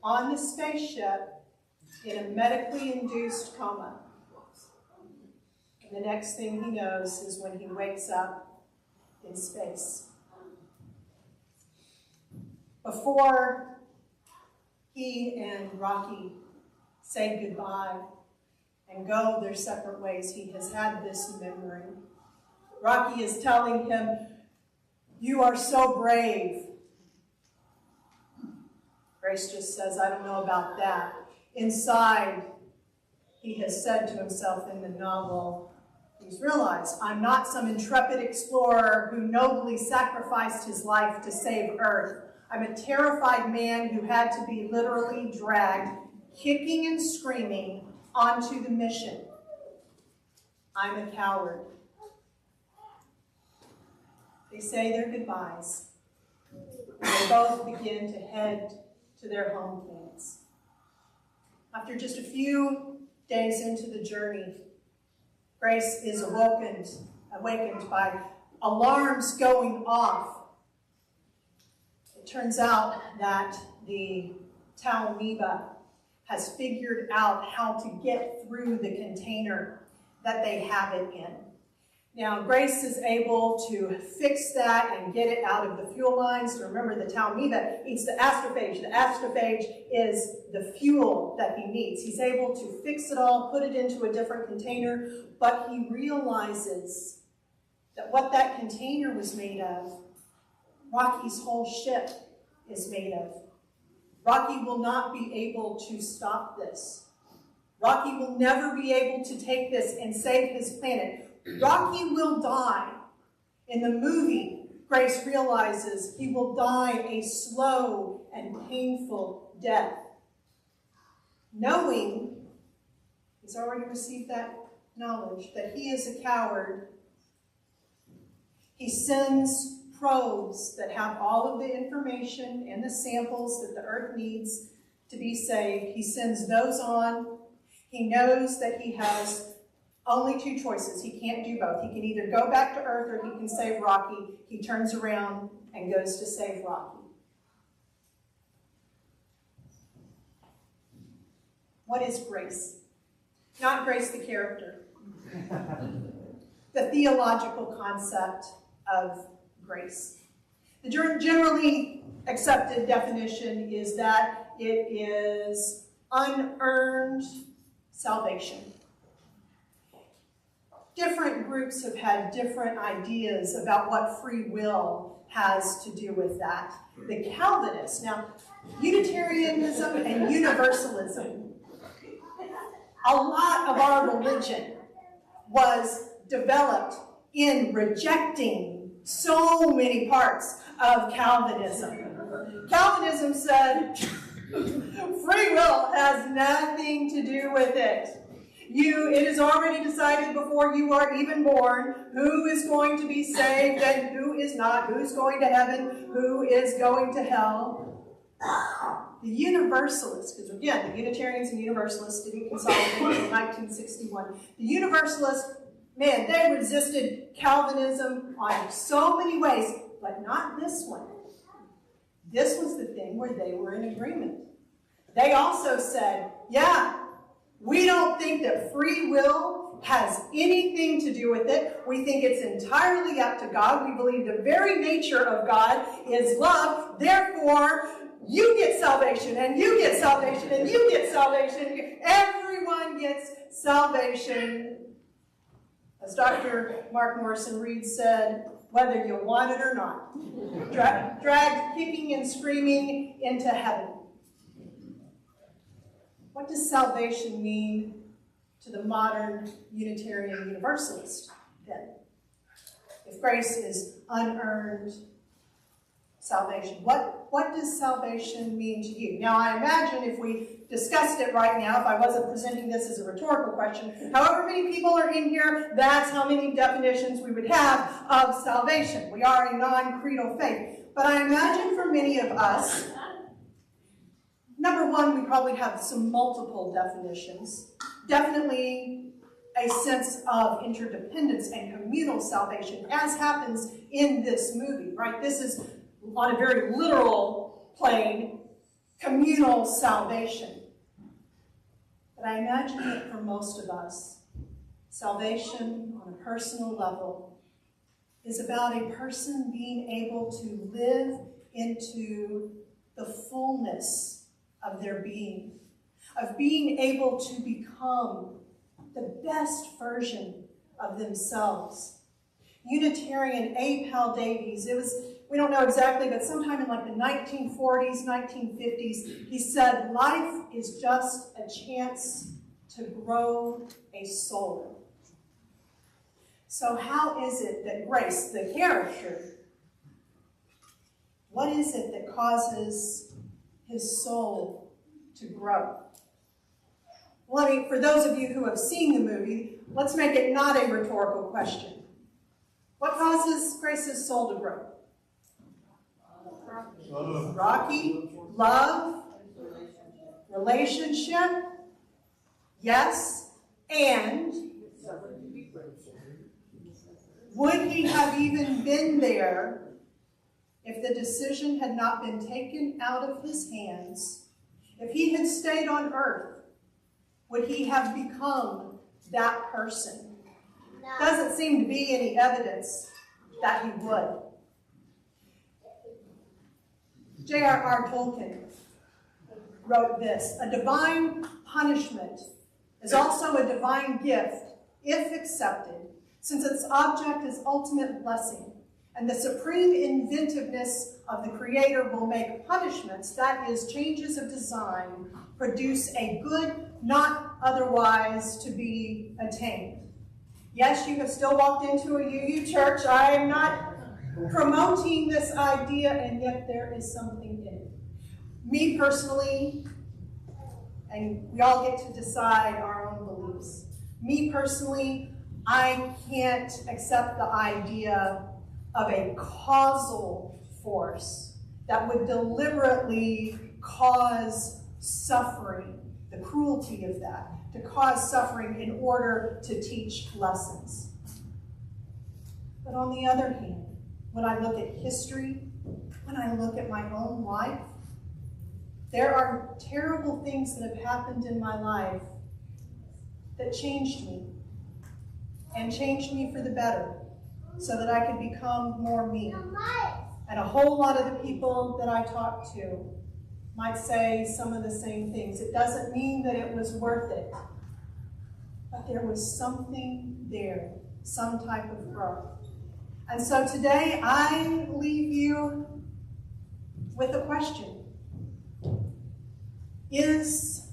on the spaceship in a medically induced coma. And the next thing he knows is when he wakes up in space. Before he and Rocky say goodbye and go their separate ways, he has had this memory. Rocky is telling him, "You are so brave." Grace just says, "I don't know about that." Inside, he has said to himself in the novel, he's realized, "I'm not some intrepid explorer who nobly sacrificed his life to save Earth. I'm a terrified man who had to be literally dragged, kicking and screaming, onto the mission. I'm a coward." They say their goodbyes. They both begin to head to their home planets. After just a few days into the journey, Grace is awakened by alarms going off. It turns out that the Tau amoeba has figured out how to get through the container that they have it in. Now, Grace is able to fix that and get it out of the fuel lines. So remember, the Tau amoeba eats the astrophage. The astrophage is the fuel that he needs. He's able to fix it all, put it into a different container, but he realizes that what that container was made of, Rocky's whole ship is made of. Rocky will not be able to stop this. Rocky will never be able to take this and save his planet. Rocky will die. In the movie, Grace realizes he will die a slow and painful death. Knowing, he's already received that knowledge, that he is a coward, he sends probes that have all of the information and the samples that the Earth needs to be saved. He sends those on. He knows that he has only two choices. He can't do both. He can either go back to Earth or he can save Rocky. He turns around and goes to save Rocky. What is grace? Not Grace the character. The theological concept of grace. The generally accepted definition is that it is unearned salvation. Different groups have had different ideas about what free will has to do with that. The Calvinists, now, Unitarianism and Universalism, a lot of our religion was developed in rejecting so many parts of Calvinism. Calvinism said, free will has nothing to do with it. It is already decided before you are even born who is going to be saved and who is not, who's going to heaven, who is going to hell. The Universalists, because again, the Unitarians and Universalists didn't consolidate until 1961. The Universalists, man, they resisted Calvinism on so many ways, but not this one. This was the thing where they were in agreement. They also said, yeah, we don't think that free will has anything to do with it. We think it's entirely up to God. We believe the very nature of God is love. Therefore, you get salvation, and you get salvation, and you get salvation. Everyone gets salvation. As Dr. Mark Morrison Reed said, whether you want it or not. Dragged kicking and screaming into heaven. What does salvation mean to the modern Unitarian Universalist then? If grace is unearned salvation, what does salvation mean to you? Now, I imagine if we discussed it right now, if I wasn't presenting this as a rhetorical question, however many people are in here, that's how many definitions we would have of salvation. We are a non-creedal faith. But I imagine for many of us, number one, we probably have some multiple definitions. Definitely a sense of interdependence and communal salvation, as happens in this movie, right? This is, on a very literal plane, communal salvation. But I imagine that for most of us, salvation on a personal level is about a person being able to live into the fullness of their being, of being able to become the best version of themselves. Unitarian A. Pal Davies, we don't know exactly, but sometime in like the 1940s, 1950s, he said, life is just a chance to grow a soul. So how is it that Grace, the character, what is it that causes his soul to grow? Well, for those of you who have seen the movie, let's make it not a rhetorical question. What causes Grace's soul to grow? Rocky, love, relationship, yes, and would he have even been there if the decision had not been taken out of his hands? If he had stayed on earth, would he have become that person? Doesn't seem to be any evidence that he would. J.R.R. Tolkien wrote this: a divine punishment is also a divine gift, if accepted, since its object is ultimate blessing, and the supreme inventiveness of the Creator will make punishments, that is, changes of design, produce a good not otherwise to be attained. Yes, you have still walked into a UU church. I am not promoting this idea, and yet there is something in it. Me personally, and we all get to decide our own beliefs. Me personally, I can't accept the idea of a causal force that would deliberately cause suffering, the cruelty of that, to cause suffering in order to teach lessons. But on the other hand, when I look at history, when I look at my own life, there are terrible things that have happened in my life that changed me, and changed me for the better, so that I could become more me. And a whole lot of the people that I talk to might say some of the same things. It doesn't mean that it was worth it, but there was something there, some type of growth. And so today I leave you with a question. Is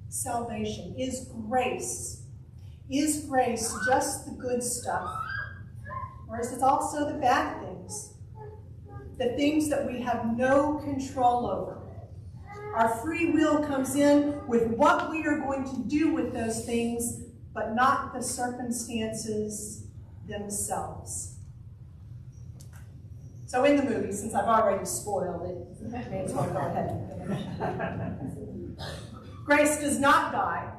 salvation, is grace just the good stuff? Or is it also the bad things? The things that we have no control over. Our free will comes in with what we are going to do with those things, but not the circumstances themselves. So in the movie, since I've already spoiled it, I may as well go ahead and finish. Grace does not die.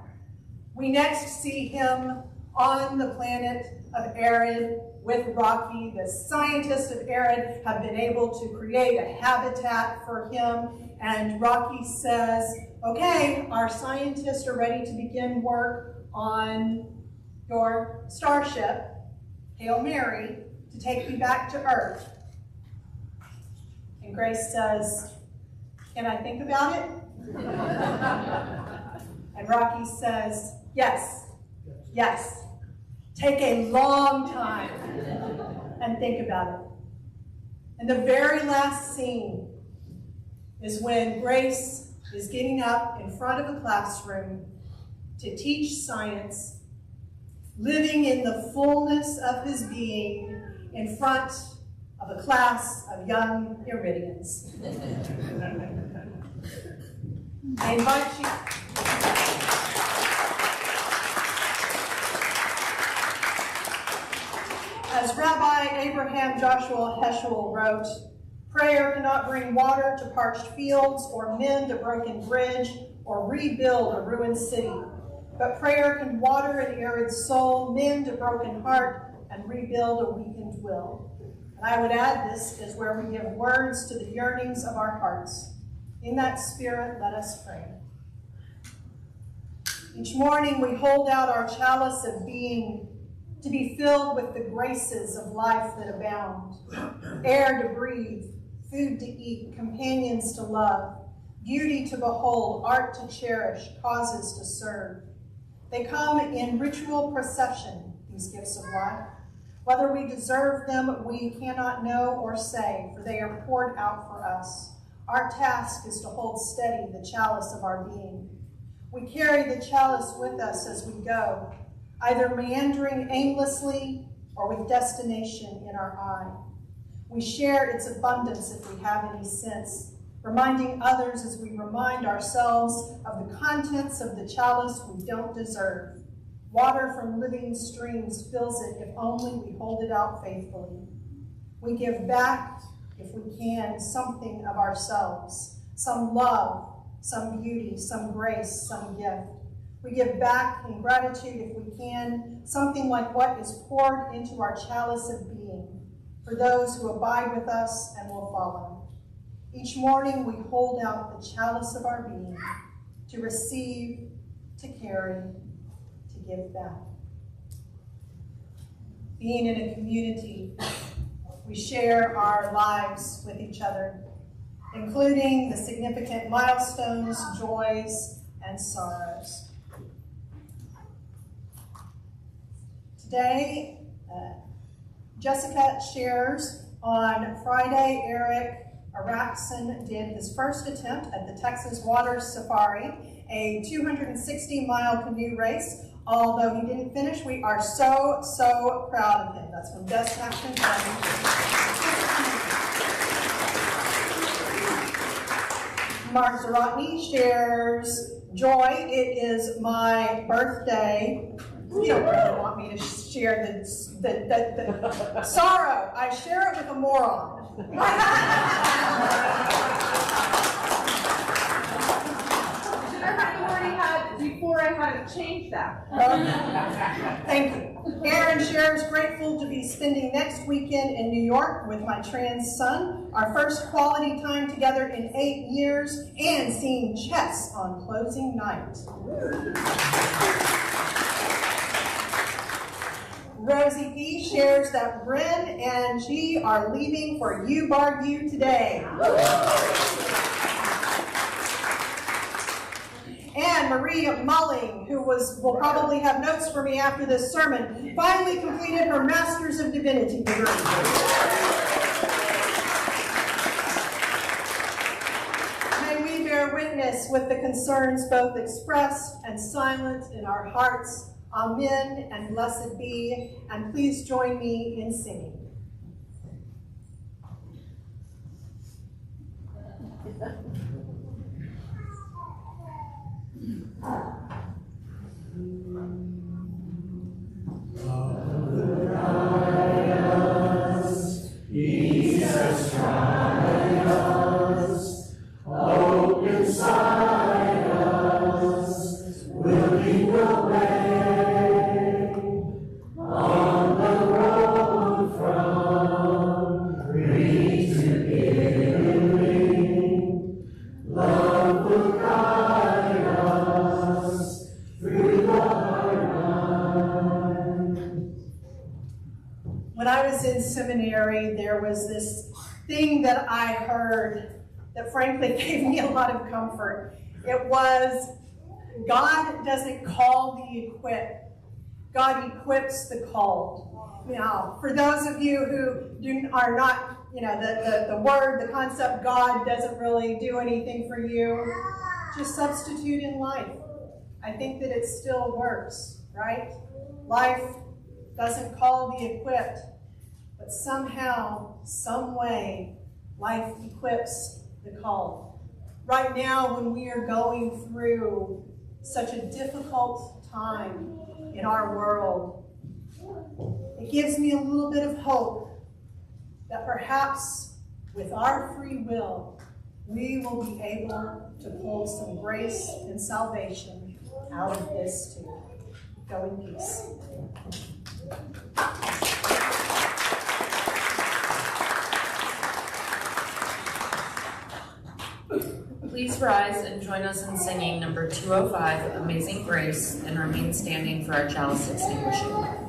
We next see him on the planet of Arid with Rocky. The scientists of Arid have been able to create a habitat for him, and Rocky says, okay, our scientists are ready to begin work on your starship, Hail Mary, to take you back to Earth. And Grace says, can I think about it? And Rocky says, yes, yes. Take a long time and think about it. And the very last scene is when Grace is getting up in front of a classroom to teach science, living in the fullness of his being in front of a class of young Iridians. I invite you. As Rabbi Abraham Joshua Heschel wrote, prayer cannot bring water to parched fields or mend a broken bridge or rebuild a ruined city. But prayer can water an arid soul, mend a broken heart, and rebuild a weakened will. And I would add, this is where we give words to the yearnings of our hearts. In that spirit, let us pray. Each morning we hold out our chalice of being to be filled with the graces of life that abound. Air to breathe, food to eat, companions to love, beauty to behold, art to cherish, causes to serve. They come in ritual procession, these gifts of life. Whether we deserve them, we cannot know or say, for they are poured out for us. Our task is to hold steady the chalice of our being. We carry the chalice with us as we go, either meandering aimlessly or with destination in our eye. We share its abundance if we have any sense, reminding others as we remind ourselves of the contents of the chalice we don't deserve. Water from living streams fills it if only we hold it out faithfully. We give back, if we can, something of ourselves, some love, some beauty, some grace, some gift. We give back in gratitude, if we can, something like what is poured into our chalice of being for those who abide with us and will follow. Each morning we hold out the chalice of our being to receive, to carry, to give back. Being in a community, we share our lives with each other, including the significant milestones, joys, and sorrows. Today, Jessica shares on Friday, Eric Araxon did his first attempt at the Texas Water Safari, a 260-mile canoe race. Although he didn't finish, we are so, so proud of him. That's from Just Action Mark Zarotny shares joy. It is my birthday. You don't really want me to share the sorrow. I share it with a moron. Before I had to change that. Thank you. Aaron shares grateful to be spending next weekend in New York with my trans son, our first quality time together in 8 years, and seeing chess on closing night. Rosie P. shares that Bryn and she are leaving for U-Bar U today. And Marie Mulling, who will probably have notes for me after this sermon, finally completed her Master's of Divinity degree. May we bear witness with the concerns both expressed and silent in our hearts. Amen and blessed be. And please join me in singing. Jesus tried us, hope inside us, will lead the way on the road from green to giving. Love will guide us through the hard night. When I was in seminary, there was this thing that I heard that frankly gave me a lot of comfort. It was, God doesn't call the equipped, God equips the called. Now, for those of you who are not, the word, the concept God doesn't really do anything for you, just substitute in life. I think that it still works, right? Life doesn't call the equipped, but somehow, some way, life equips the called. Right now, when we are going through such a difficult time in our world, it gives me a little bit of hope that perhaps with our free will, we will be able to pull some grace and salvation out of this too. Go in peace. Please rise and join us in singing number 205, Amazing Grace, and remain standing for our chalice extinguishing.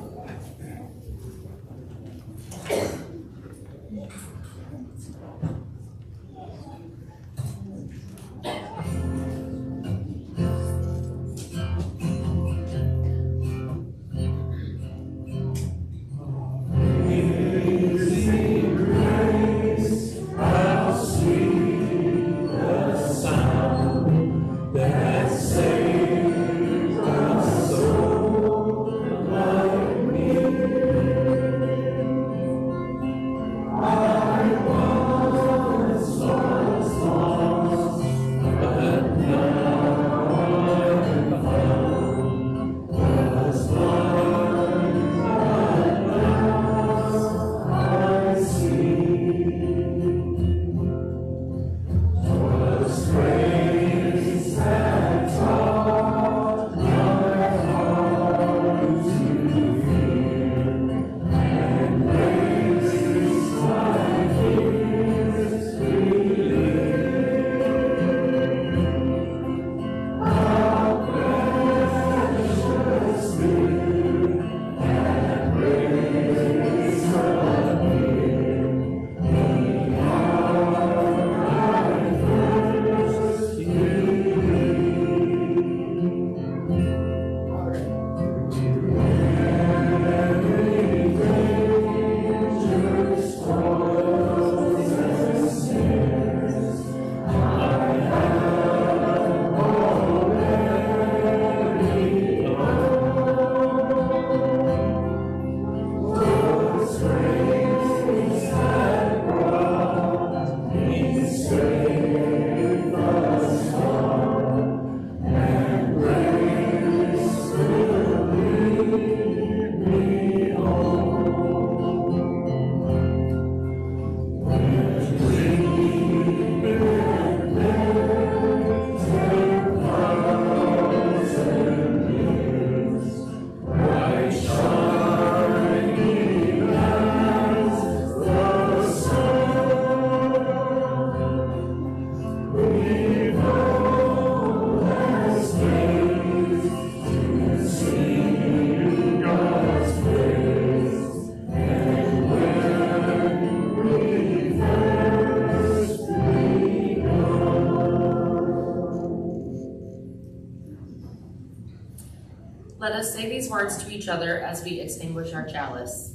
Let us say these words to each other as we extinguish our chalice.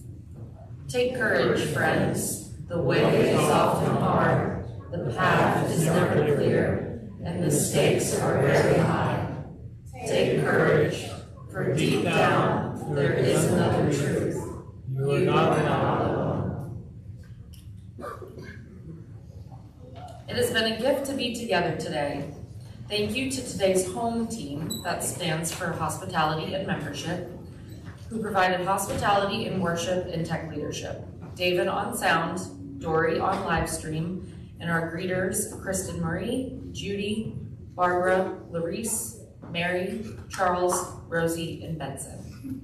Take courage, friends. The way is often hard, the path is never clear, and the stakes are very high. Take courage, for deep down there is another truth. You are not alone. It has been a gift to be together today. Thank you to today's home team, that stands for hospitality and membership, who provided hospitality and worship and tech leadership. David on sound, Dory on live stream, and our greeters, Kristen Marie, Judy, Barbara, Larice, Mary, Charles, Rosie, and Benson.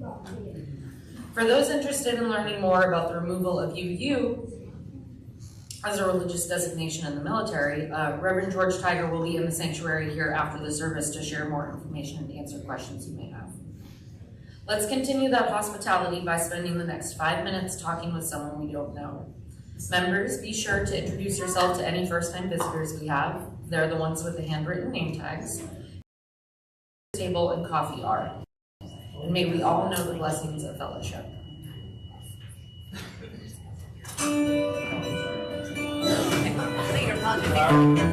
For those interested in learning more about the removal of UU as a religious designation in the military, Reverend George Tiger will be in the sanctuary here after the service to share more information and answer questions you may have. Let's continue that hospitality by spending the next 5 minutes talking with someone we don't know. Members, be sure to introduce yourself to any first-time visitors we have. They're the ones with the handwritten name tags. Table and coffee are. And may we all know the blessings of fellowship. Away.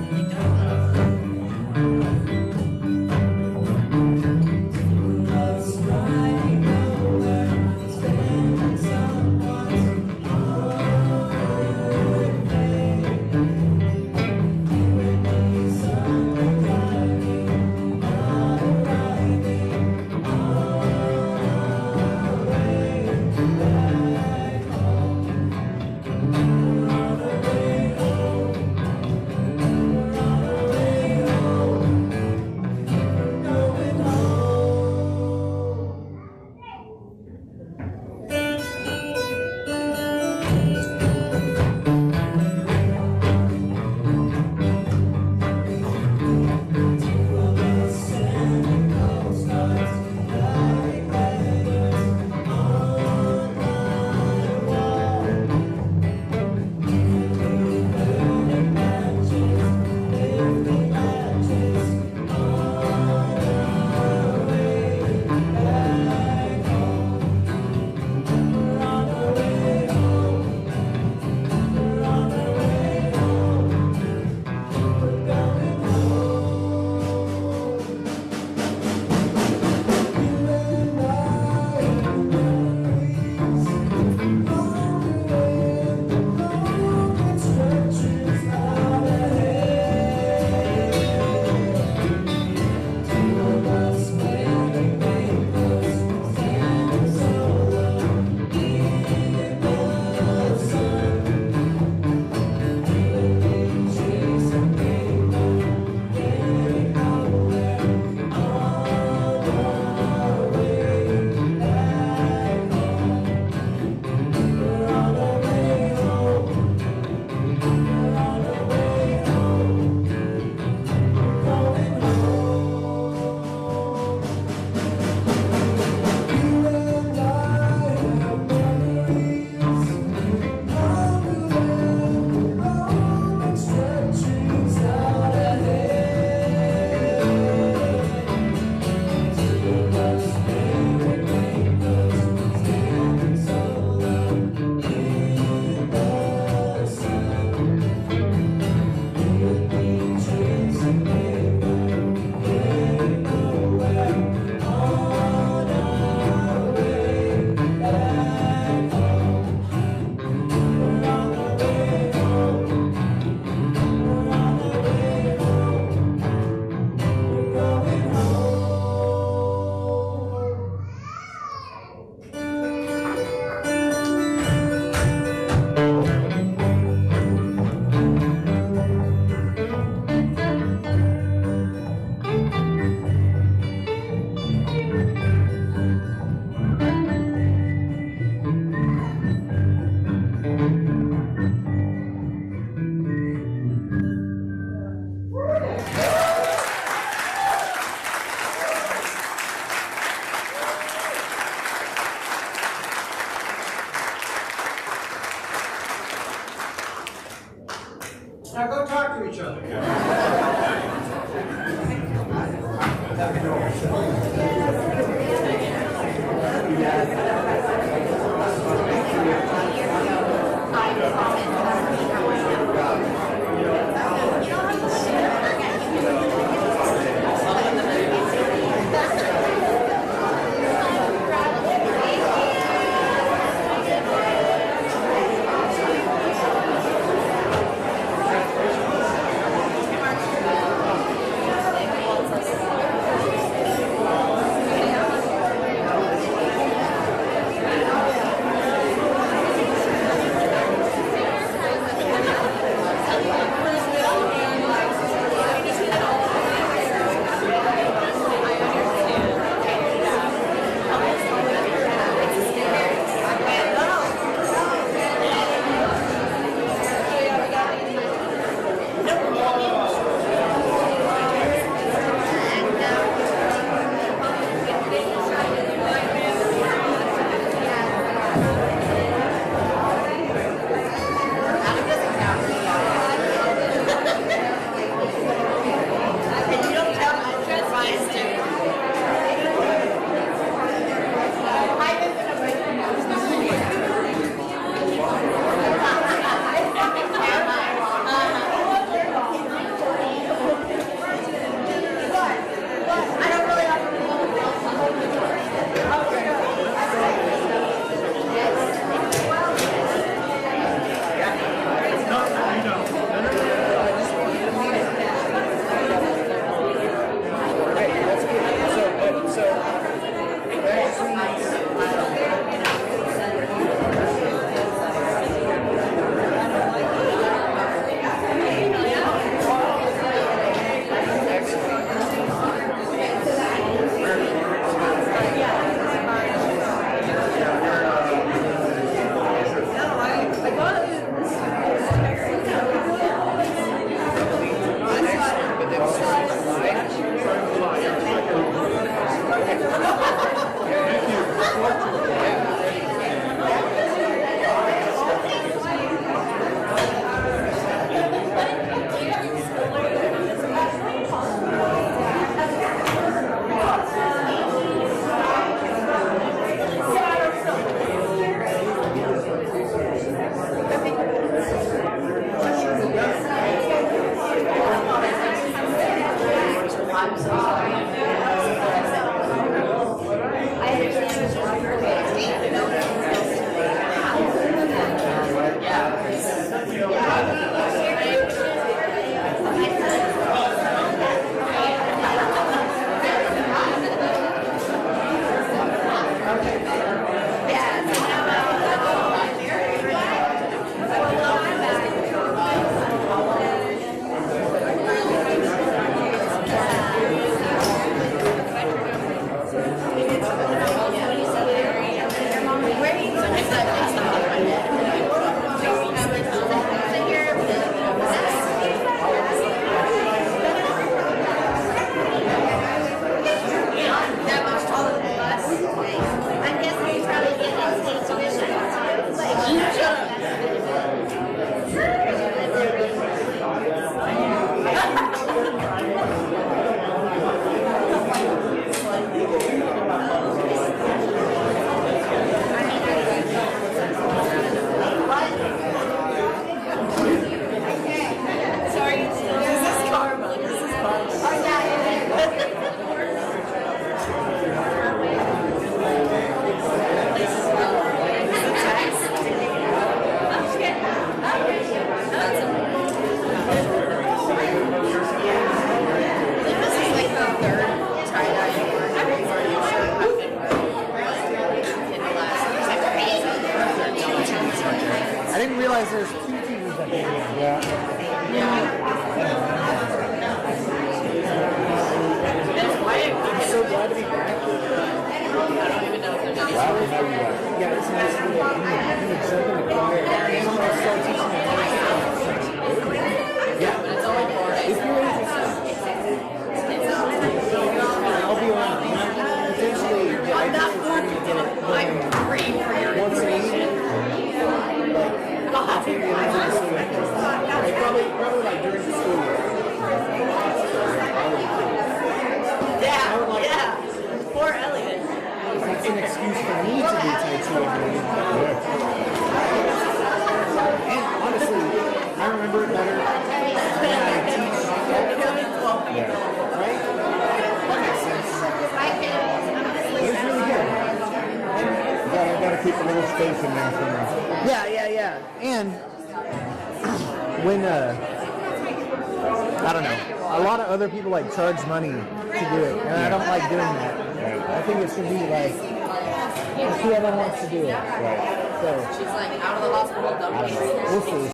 I'm so sorry. I didn't realize there's 2 TVs at the end. I'm so glad to be back. I don't even know if there's any. Yeah, it's nice to be able to jump in the car and start teaching them. Yeah, But it's only 4 days. if you're interested, I'll be around. Potentially, I'm not going to get it. I'm free for your once a week. Probably like during the school year. Yeah. Poor Elliot. It's an excuse for me to do Tai Chi every week. And honestly, I remember it better when I teach. Right? That makes sense. It was really good. I gotta keep a little space in there for me. Yeah. And when I don't know, a lot of other people like charge money to do it, and I don't like doing that. I think it should be like whoever wants to do it. Right. So She's like out of the hospital, don't we'll see.